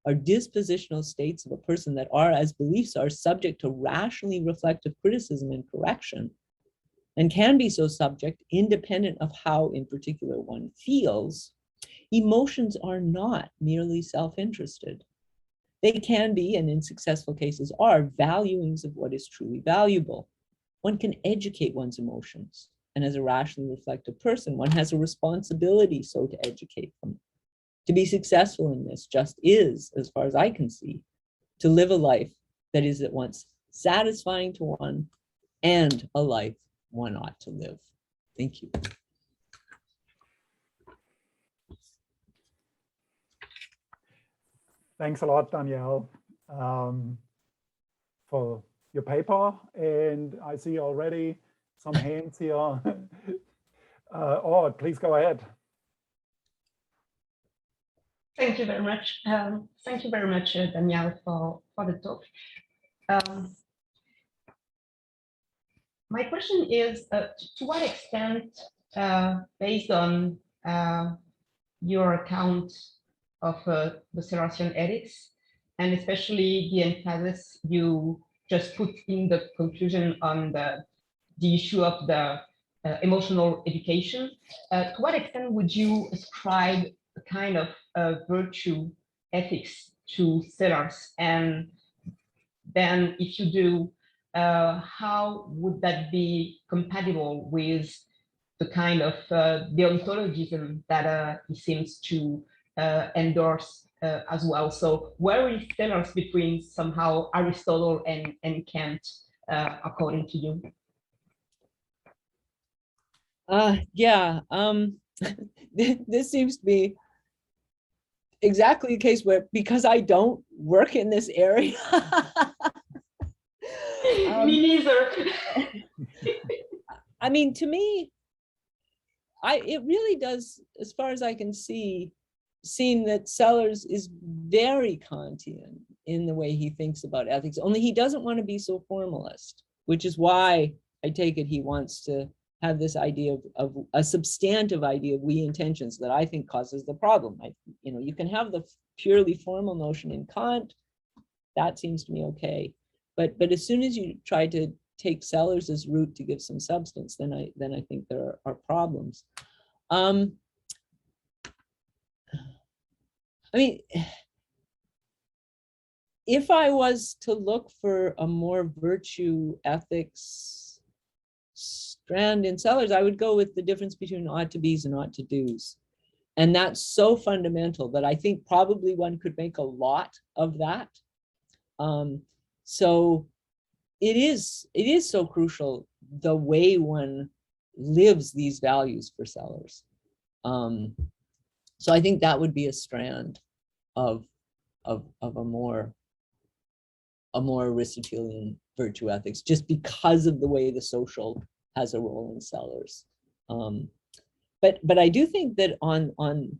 are dispositional states of a person that are, as beliefs are, subject to rationally reflective criticism and correction, and can be so subject independent of how in particular one feels, emotions are not merely self-interested. They can be, and in successful cases are, valuings of what is truly valuable. One can educate one's emotions, and as a rationally reflective person, one has a responsibility so to educate them. To be successful in this just is, as far as I can see, to live a life that is at once satisfying to one and a life one ought to live. Thank you. Thanks a lot, Danielle, for your paper. And I see already some hands here. Oh, please go ahead. Thank you very much. Thank you very much, Danielle, for the talk. My question is, to what extent, based on your account of the Sellarsian ethics, and especially the emphasis you just put in the conclusion on the issue of the emotional education, to what extent would you ascribe a kind of virtue ethics to Sellars? And then if you do, how would that be compatible with the kind of deontologism that he seems to endorse as well? So where is Sellars between somehow Aristotle and Kant, according to you? Yeah, this seems to be exactly the case where, because I don't work in this area. Me neither. I mean, to me, it really does, as far as I can see, seem that Sellars is very Kantian in the way he thinks about ethics, only he doesn't want to be so formalist, which is why I take it he wants to have this idea of a substantive idea of we intentions that I think causes the problem. You can have the purely formal notion in Kant, that seems to me okay, but as soon as you try to take Sellars' route to give some substance, then I think there are problems. I mean, if I was to look for a more virtue ethics strand in Sellars, I would go with the difference between ought to be's and ought to do's. And that's so fundamental that I think probably one could make a lot of that. So it is so crucial the way one lives these values for Sellars. So I think that would be a strand of a more Aristotelian virtue ethics, just because of the way the social has a role in Sellars. But I do think that on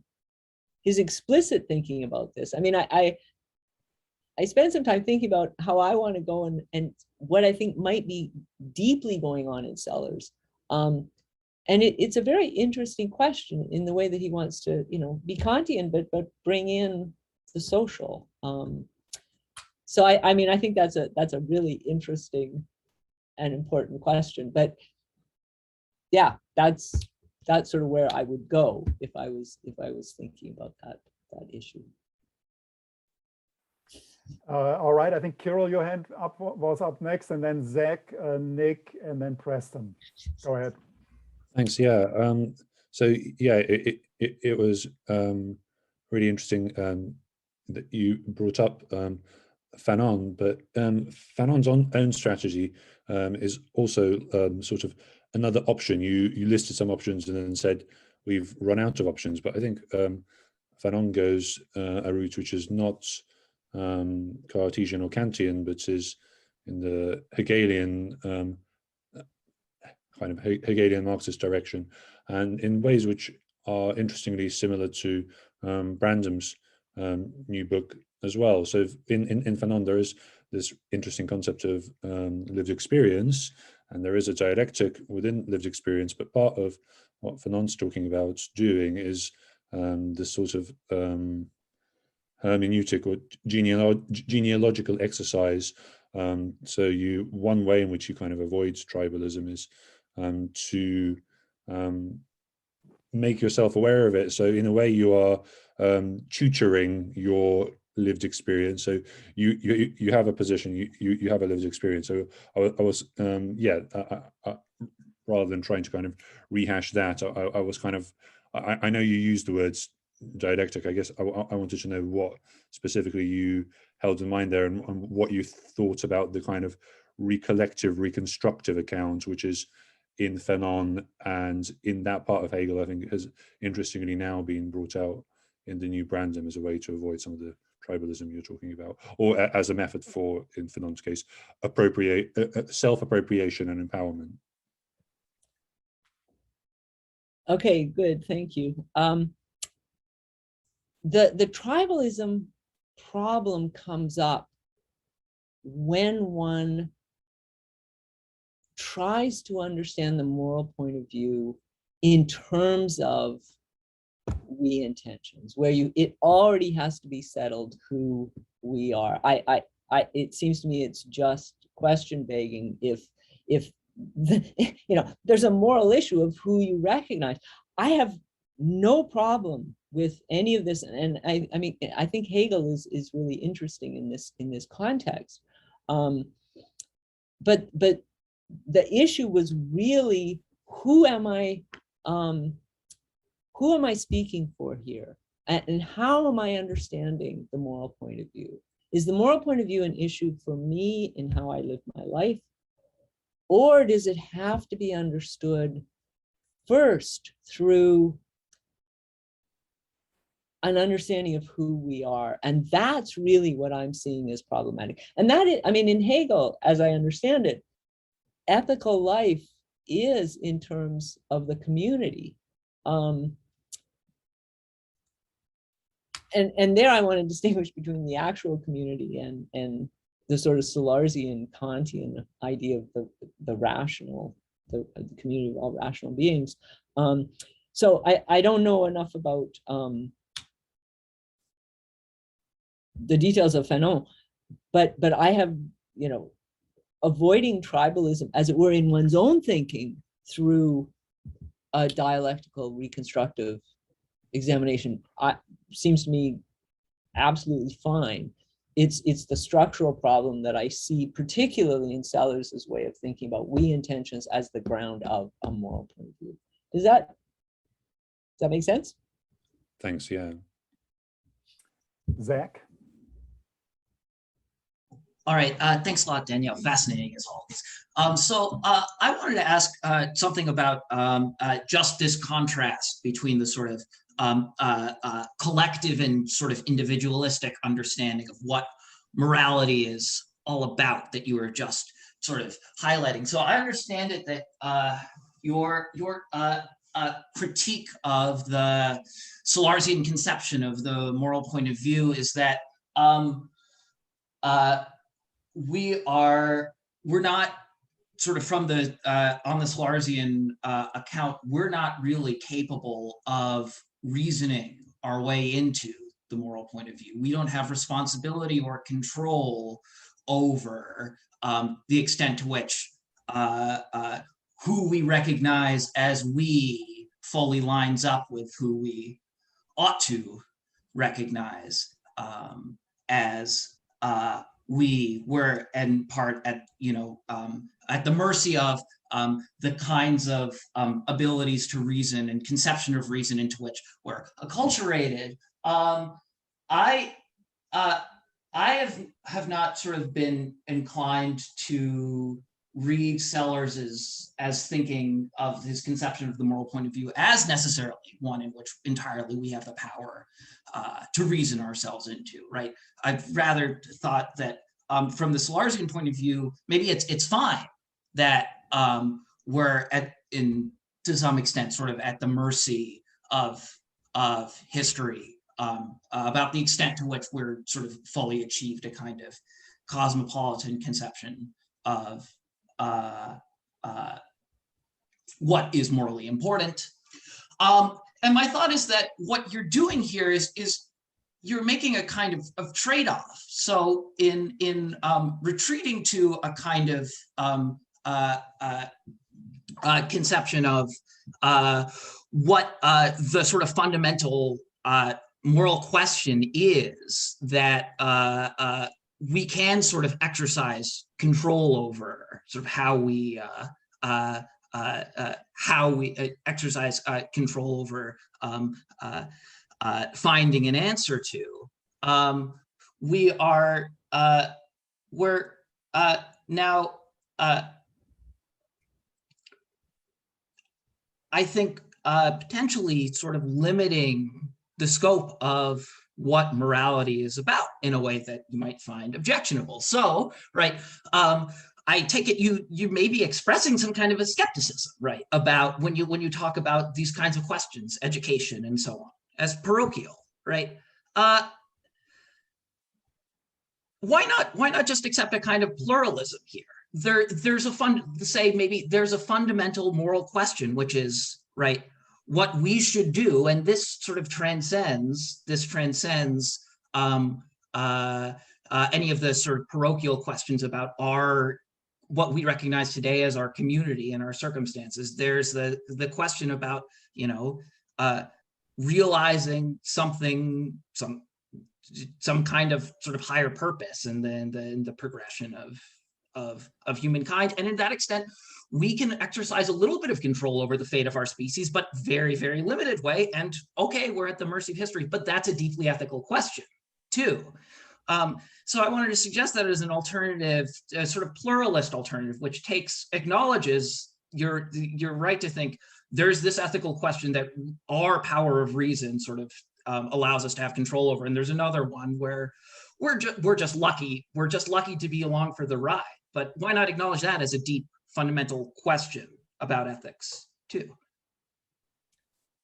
his explicit thinking about this, I mean, I spent some time thinking about how I want to go and what I think might be deeply going on in Sellars. And it's a very interesting question in the way that he wants to, be Kantian, but bring in the social. So I mean, I think that's a really interesting and important question. But yeah, that's sort of where I would go if I was thinking about that issue. All right, I think Kirill, your hand was up next, and then Zach, Nick, and then Preston. Go ahead. Thanks. Yeah. So yeah, it was really interesting that you brought up Fanon, but Fanon's own strategy is also sort of another option. You listed some options and then said we've run out of options, but I think Fanon goes a route which is not Cartesian or Kantian, but is in the Hegelian kind of Hegelian Marxist direction, and in ways which are interestingly similar to Brandam's new book as well. So in Fanon, there is this interesting concept of lived experience, and there is a dialectic within lived experience, but part of what Fanon's talking about doing is this sort of hermeneutic or genealogical exercise. So one way in which you kind of avoid tribalism is to make yourself aware of it. So in a way, you are tutoring your lived experience. So you have a position, you have a lived experience. So I was rather than trying to kind of rehash that, I was kind of, I know you used the words dialectic. I guess I wanted to know what specifically you held in mind there, and what you thought about the kind of reconstructive account, which is in Fanon, and in that part of Hegel, I think has interestingly now been brought out in the new Brandam as a way to avoid some of the tribalism you're talking about, or as a method for, in Fanon's case, self-appropriation and empowerment. Okay, good, thank you. The tribalism problem comes up when one tries to understand the moral point of view in terms of we intentions, where it already has to be settled who we are. It seems to me it's just question begging if there's a moral issue of who you recognize. I have no problem with any of this, and I mean I think Hegel is really interesting in this context. But the issue was really who am I speaking for here, and how am I understanding the moral point of view? Is the moral point of view an issue for me in how I live my life, or does it have to be understood first through an understanding of who we are? And that's really what I'm seeing as problematic. And that is, I mean, in Hegel, as I understand it, ethical life is in terms of the community. And there I want to distinguish between the actual community and the sort of Sellarsian Kantian idea of the rational, the community of all rational beings. So I don't know enough about the details of Fanon, but I have, avoiding tribalism, as it were, in one's own thinking through a dialectical reconstructive examination seems to me absolutely fine. It's the structural problem that I see, particularly in Sellars' way of thinking about we intentions as the ground of a moral point of view. Does that make sense? Thanks. Yeah. Zach. All right, thanks a lot, Danielle. Fascinating as always. So I wanted to ask something about just this contrast between the sort of collective and sort of individualistic understanding of what morality is all about that you were just sort of highlighting. So I understand it that your critique of the Sellarsian conception of the moral point of view is that we're not sort of from the on the Sellarsian account, we're not really capable of reasoning our way into the moral point of view. We don't have responsibility or control over the extent to which who we recognize as we fully lines up with who we ought to recognize as we were in part at, at the mercy of the kinds of abilities to reason and conception of reason into which we're acculturated. I have not sort of been inclined to read Sellars as thinking of his conception of the moral point of view as necessarily one in which entirely we have the power to reason ourselves into, right? I've rather thought that from the Sellarsian point of view, maybe it's fine that we're to some extent sort of at the mercy of history about the extent to which we're sort of fully achieved a kind of cosmopolitan conception of what is morally important. And my thought is that what you're doing here is you're making a kind of trade-off. So in retreating to a kind of conception of what the sort of fundamental moral question is that we can sort of exercise control over, sort of how we exercise control over finding an answer to. We're now, I think, potentially sort of limiting the scope of what morality is about in a way that you might find objectionable. So, right, I take it you may be expressing some kind of a skepticism, right, about when you talk about these kinds of questions, education and so on, as parochial, right? Why not just accept a kind of pluralism here? There's a fundamental moral question, which is, right, what we should do, and this sort of transcends any of the sort of parochial questions about what we recognize today as our community and our circumstances. There's the question about, realizing something, some kind of sort of higher purpose in the progression of humankind. And in that extent, we can exercise a little bit of control over the fate of our species, but very, very limited way. And okay, we're at the mercy of history, but that's a deeply ethical question too. So I wanted to suggest that as an alternative, a sort of pluralist alternative, which acknowledges your right to think there's this ethical question that our power of reason sort of allows us to have control over. And there's another one where we're just lucky to be along for the ride. But why not acknowledge that as a deep fundamental question about ethics too?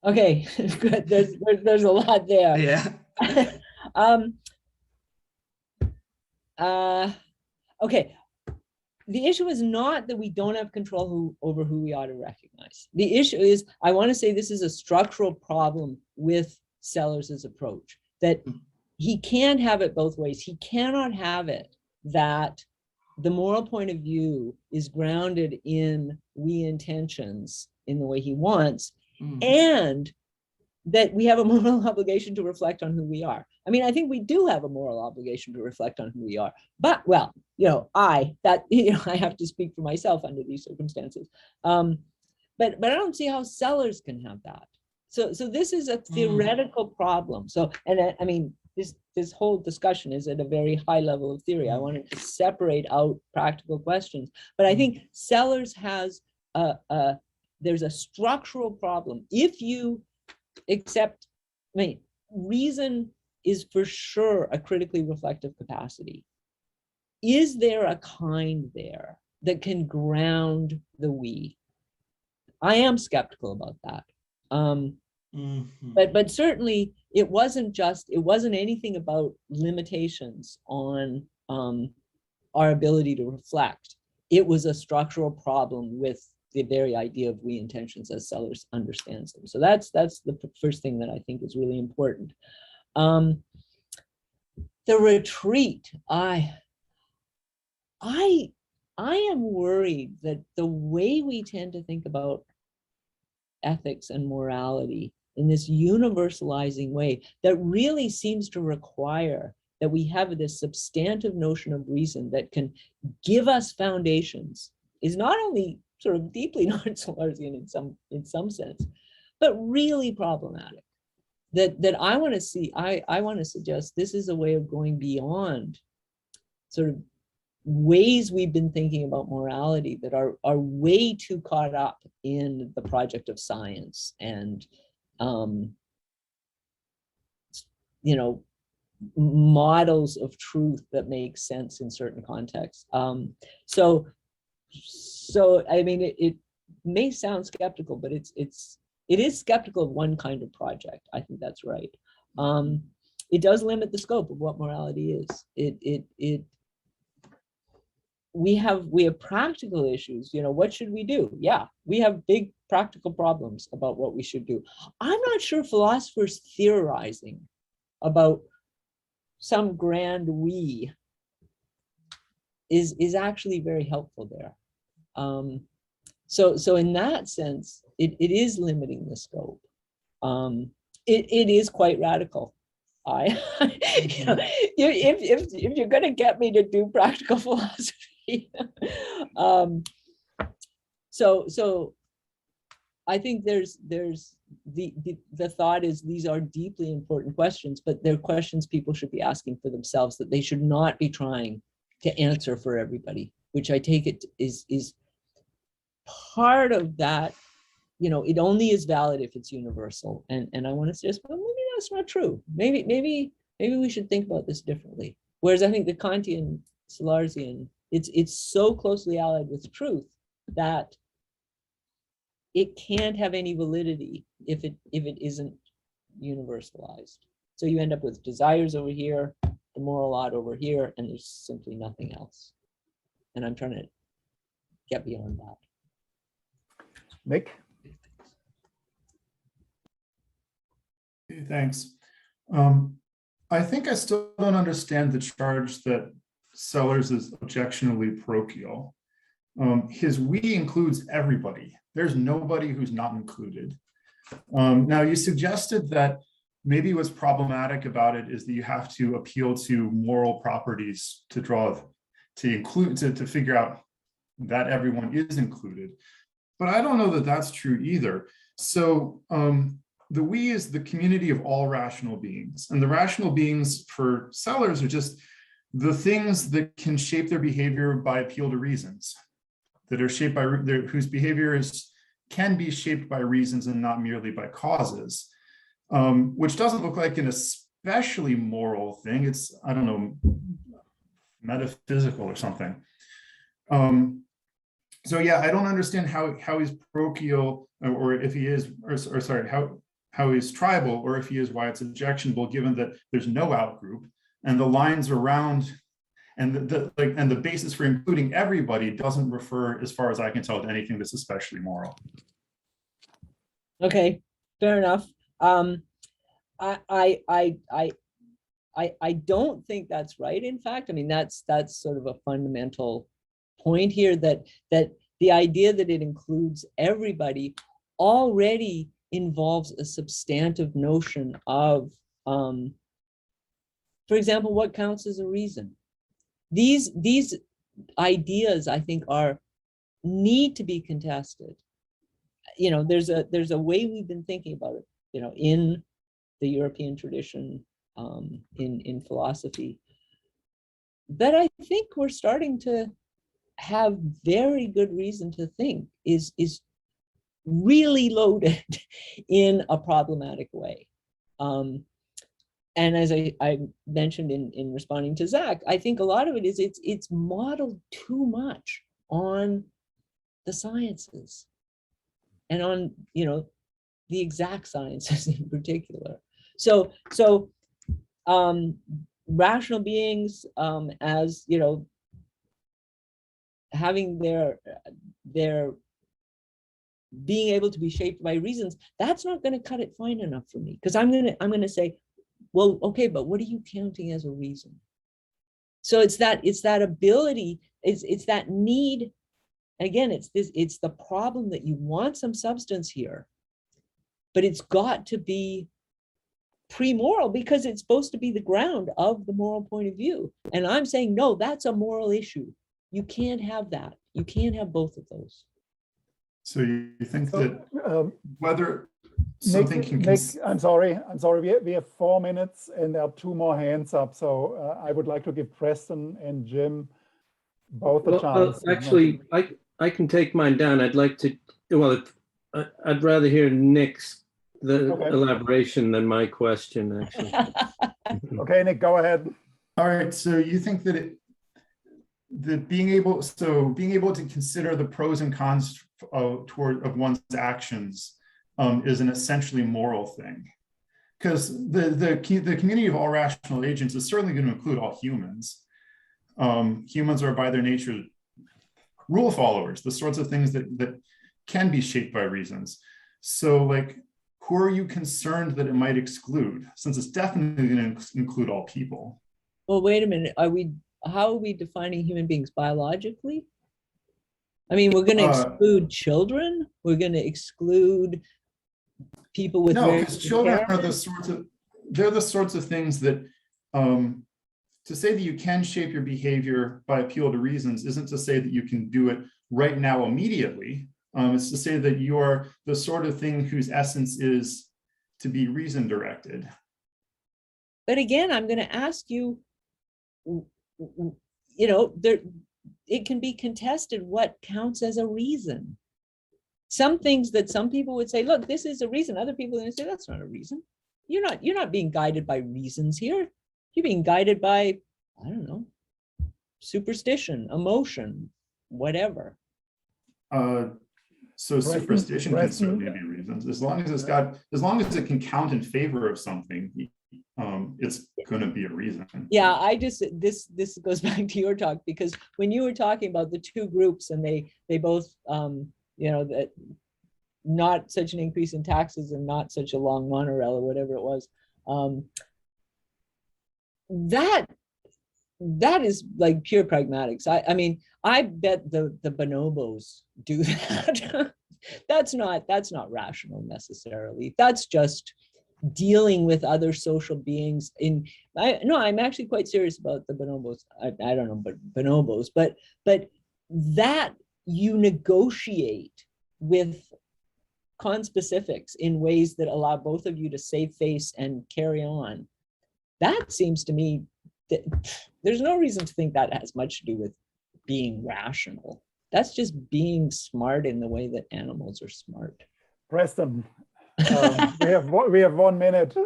Okay, good. There's a lot there. Yeah. Okay. The issue is not that we don't have control over who we ought to recognize. The issue is, I want to say this is a structural problem with Sellars' approach, that he can't have it both ways. He cannot have it that the moral point of view is grounded in we intentions in the way he wants, and that we have a moral obligation to reflect on who we are. I mean, I think we do have a moral obligation to reflect on who we are, but well, I have to speak for myself under these circumstances. But I don't see how Sellars can have that. So this is a theoretical problem. So, and I mean, this whole discussion is at a very high level of theory. I wanted to separate out practical questions, but I think Sellars has there's a structural problem. If you accept, I mean, reason is for sure a critically reflective capacity. Is there a kind there that can ground the we? I am skeptical about that. But certainly it wasn't anything about limitations on our ability to reflect. It was a structural problem with the very idea of we intentions as Sellars understands them. So that's the first thing that I think is really important. The retreat, I am worried that the way we tend to think about ethics and morality in this universalizing way that really seems to require that we have this substantive notion of reason that can give us foundations is not only sort of deeply non-Sellarsian in some sense, but really problematic. That I want to see, I want to suggest this is a way of going beyond sort of ways we've been thinking about morality that are way too caught up in the project of science and models of truth that make sense in certain contexts. So I mean, it may sound skeptical, but it is skeptical of one kind of project. I think that's right. It does limit the scope of what morality is. We have practical issues. What should we do? Yeah, we have big practical problems about what we should do. I'm not sure philosophers theorizing about some grand we is actually very helpful there. So in that sense, it is limiting the scope. It is quite radical. If you're going to get me to do practical philosophy, so I think there's the thought is these are deeply important questions, but they're questions people should be asking for themselves, that they should not be trying to answer for everybody, which I take it is part of that. It only is valid if it's universal, and I want to suggest, well, maybe that's not true. Maybe we should think about this differently. Whereas I think the Kantian Sellarsian, it's so closely allied with truth that it can't have any validity if it isn't universalized. So you end up with desires over here, the moral lot over here, and there's simply nothing else. And I'm trying to get beyond that. Nick? Thanks. I think I still don't understand the charge that Sellars is objectionably parochial. His we includes everybody. There's nobody who's not included. Now, you suggested that maybe what's problematic about it is that you have to appeal to moral properties to figure out that everyone is included. But I don't know that that's true either. So the we is the community of all rational beings. And the rational beings for Sellars are just the things that can shape their behavior by appeal to reasons, that are shaped by, whose behavior can be shaped by reasons and not merely by causes, which doesn't look like an especially moral thing. It's, I don't know, metaphysical or something. So yeah, I don't understand how he's parochial, or if he is, or sorry, how he's tribal, or if he is, why it's objectionable, given that there's no outgroup and the lines around and the basis for including everybody doesn't refer, as far as I can tell, to anything that's especially moral. Okay, fair enough. I don't think that's right. In fact, I mean, that's sort of a fundamental point here, that the idea that it includes everybody already involves a substantive notion of, for example, what counts as a reason. These ideas, I think, need to be contested. There's a way we've been thinking about it, in the European tradition in philosophy that I think we're starting to have very good reason to think is really loaded in a problematic way. And as I mentioned in responding to Zach, I think a lot of it is it's modeled too much on the sciences and on, you know, the exact sciences in particular. So rational beings, as, you know, having their being able to be shaped by reasons, that's not going to cut it fine enough for me, because I'm gonna say, well, okay, but what are you counting as a reason? So it's that ability, it's that need. Again, it's the problem that you want some substance here, but it's got to be pre-moral, because it's supposed to be the ground of the moral point of view. And I'm saying, no, that's a moral issue. You can't have that. You can't have both of those. So you think that whether Nick, something can... Nick, I'm sorry. We have 4 minutes and there are 2 more hands up. So I would like to give Preston and Jim both a chance. Actually, I can take mine down. I'd like to, well, I'd rather hear Nick's elaboration than my question, actually. Okay, Nick, go ahead. All right, so you think that being able to consider the pros and cons of one's actions is an essentially moral thing, because the community of all rational agents is certainly going to include all humans. Humans are by their nature rule followers, the sorts of things that can be shaped by reasons. So, like, who are you concerned that it might exclude, since it's definitely going to include all people? Well, wait a minute. How are we defining human beings biologically? I mean, we're going to exclude children. We're going to exclude people with no, because children are the sorts of things that to say that you can shape your behavior by appeal to reasons isn't to say that you can do it right now immediately. It's to say that you are the sort of thing whose essence is to be reason directed. But again, I'm going to ask you, you know, it can be contested what counts as a reason. Some things that some people would say, look, this is a reason. Other people are going to say, that's not a reason. You're not being guided by reasons here. You're being guided by, I don't know, superstition, emotion, whatever. So superstition can certainly be reasons, as long as it can count in favor of something. It's going to be a reason. Yeah, this goes back to your talk, because when you were talking about the 2 groups and they both, you know, that not such an increase in taxes and not such a long monorail or whatever it was, that is like pure pragmatics. I mean, I bet the bonobos do that. That's not rational necessarily. That's just dealing with other social beings. I'm actually quite serious about the bonobos. I don't know, but bonobos, but that you negotiate with conspecifics in ways that allow both of you to save face and carry on. That seems to me that there's no reason to think that has much to do with being rational. That's just being smart in the way that animals are smart. Preston, we have 1 minute.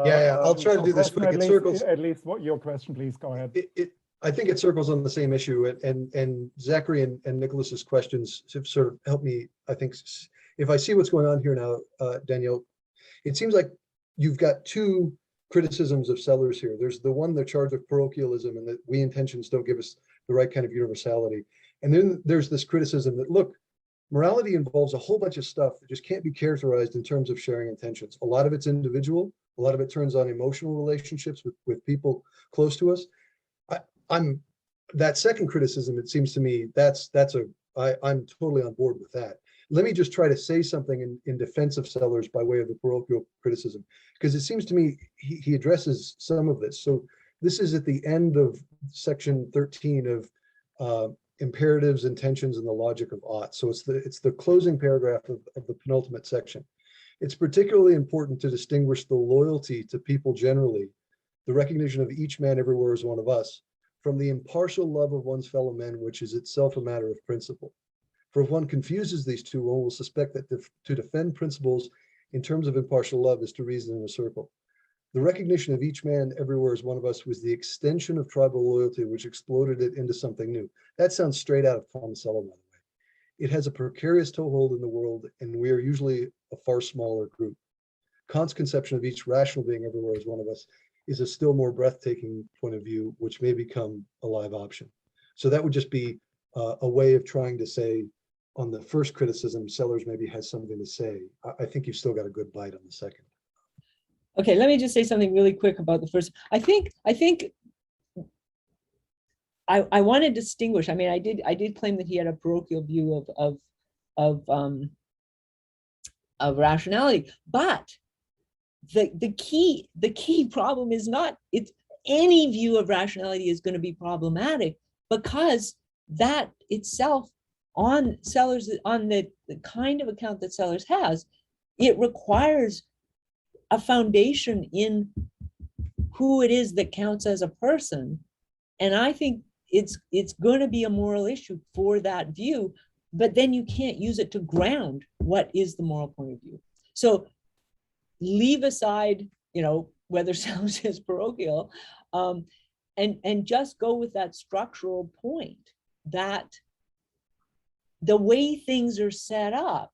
Yeah, I'll try to do this quick. At least what your question, please go ahead. I think it circles on the same issue, and Zachary and Nicholas's questions have sort of helped me. I think if I see what's going on here now, Danielle, it seems like you've got 2 criticisms of Sellars here. There's the one, the charge of parochialism, and that we intentions don't give us the right kind of universality. And then there's this criticism that, look, morality involves a whole bunch of stuff that just can't be characterized in terms of sharing intentions. A lot of it's individual. A lot of it turns on emotional relationships with people close to us. I'm that second criticism, it seems to me, I'm totally on board with that. Let me just try to say something in defense of Sellars by way of the parochial criticism, because it seems to me he addresses some of this. So this is at the end of section 13 of imperatives, intentions, and the logic of ought. So it's the closing paragraph of the penultimate section. It's particularly important to distinguish the loyalty to people generally the recognition of each man everywhere as one of us, from the impartial love of one's fellow men, which is itself a matter of principle. For if one confuses these two, one will suspect that to defend principles in terms of impartial love is to reason in a circle. The recognition of each man everywhere as one of us was the extension of tribal loyalty, which exploded it into something new. That sounds straight out of Monticello, by the way. It has a precarious toehold in the world, and we are usually a far smaller group. Kant's conception of each rational being everywhere as one of us is a still more breathtaking point of view, which may become a live option. So that would just be a way of trying to say, on the first criticism, Sellars maybe has something to say. I think you've still got a good bite on the second. Okay, let me just say something really quick about the first. I want to distinguish. I mean, I did claim that he had a parochial view of rationality, but the key problem is not it's any view of rationality is going to be problematic, because that itself on Sellars, on the kind of account that Sellars has, it requires a foundation in who it is that counts as a person. And I think it's going to be a moral issue for that view, but then you can't use it to ground what is the moral point of view. So leave aside, whether Sellars is parochial, and just go with that structural point that the way things are set up,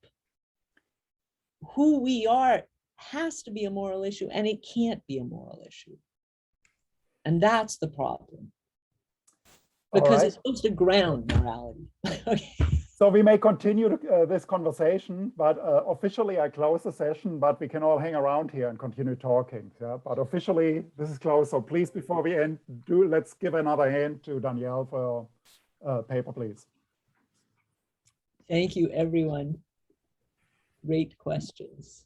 who we are has to be a moral issue, and it can't be a moral issue. And that's the problem. Because it's supposed to ground morality. Okay. So we may continue this conversation, but officially I close the session, but we can all hang around here and continue talking. Yeah? But officially this is closed. So please, before we end, let's give another hand to Danielle for paper, please. Thank you, everyone. Great questions.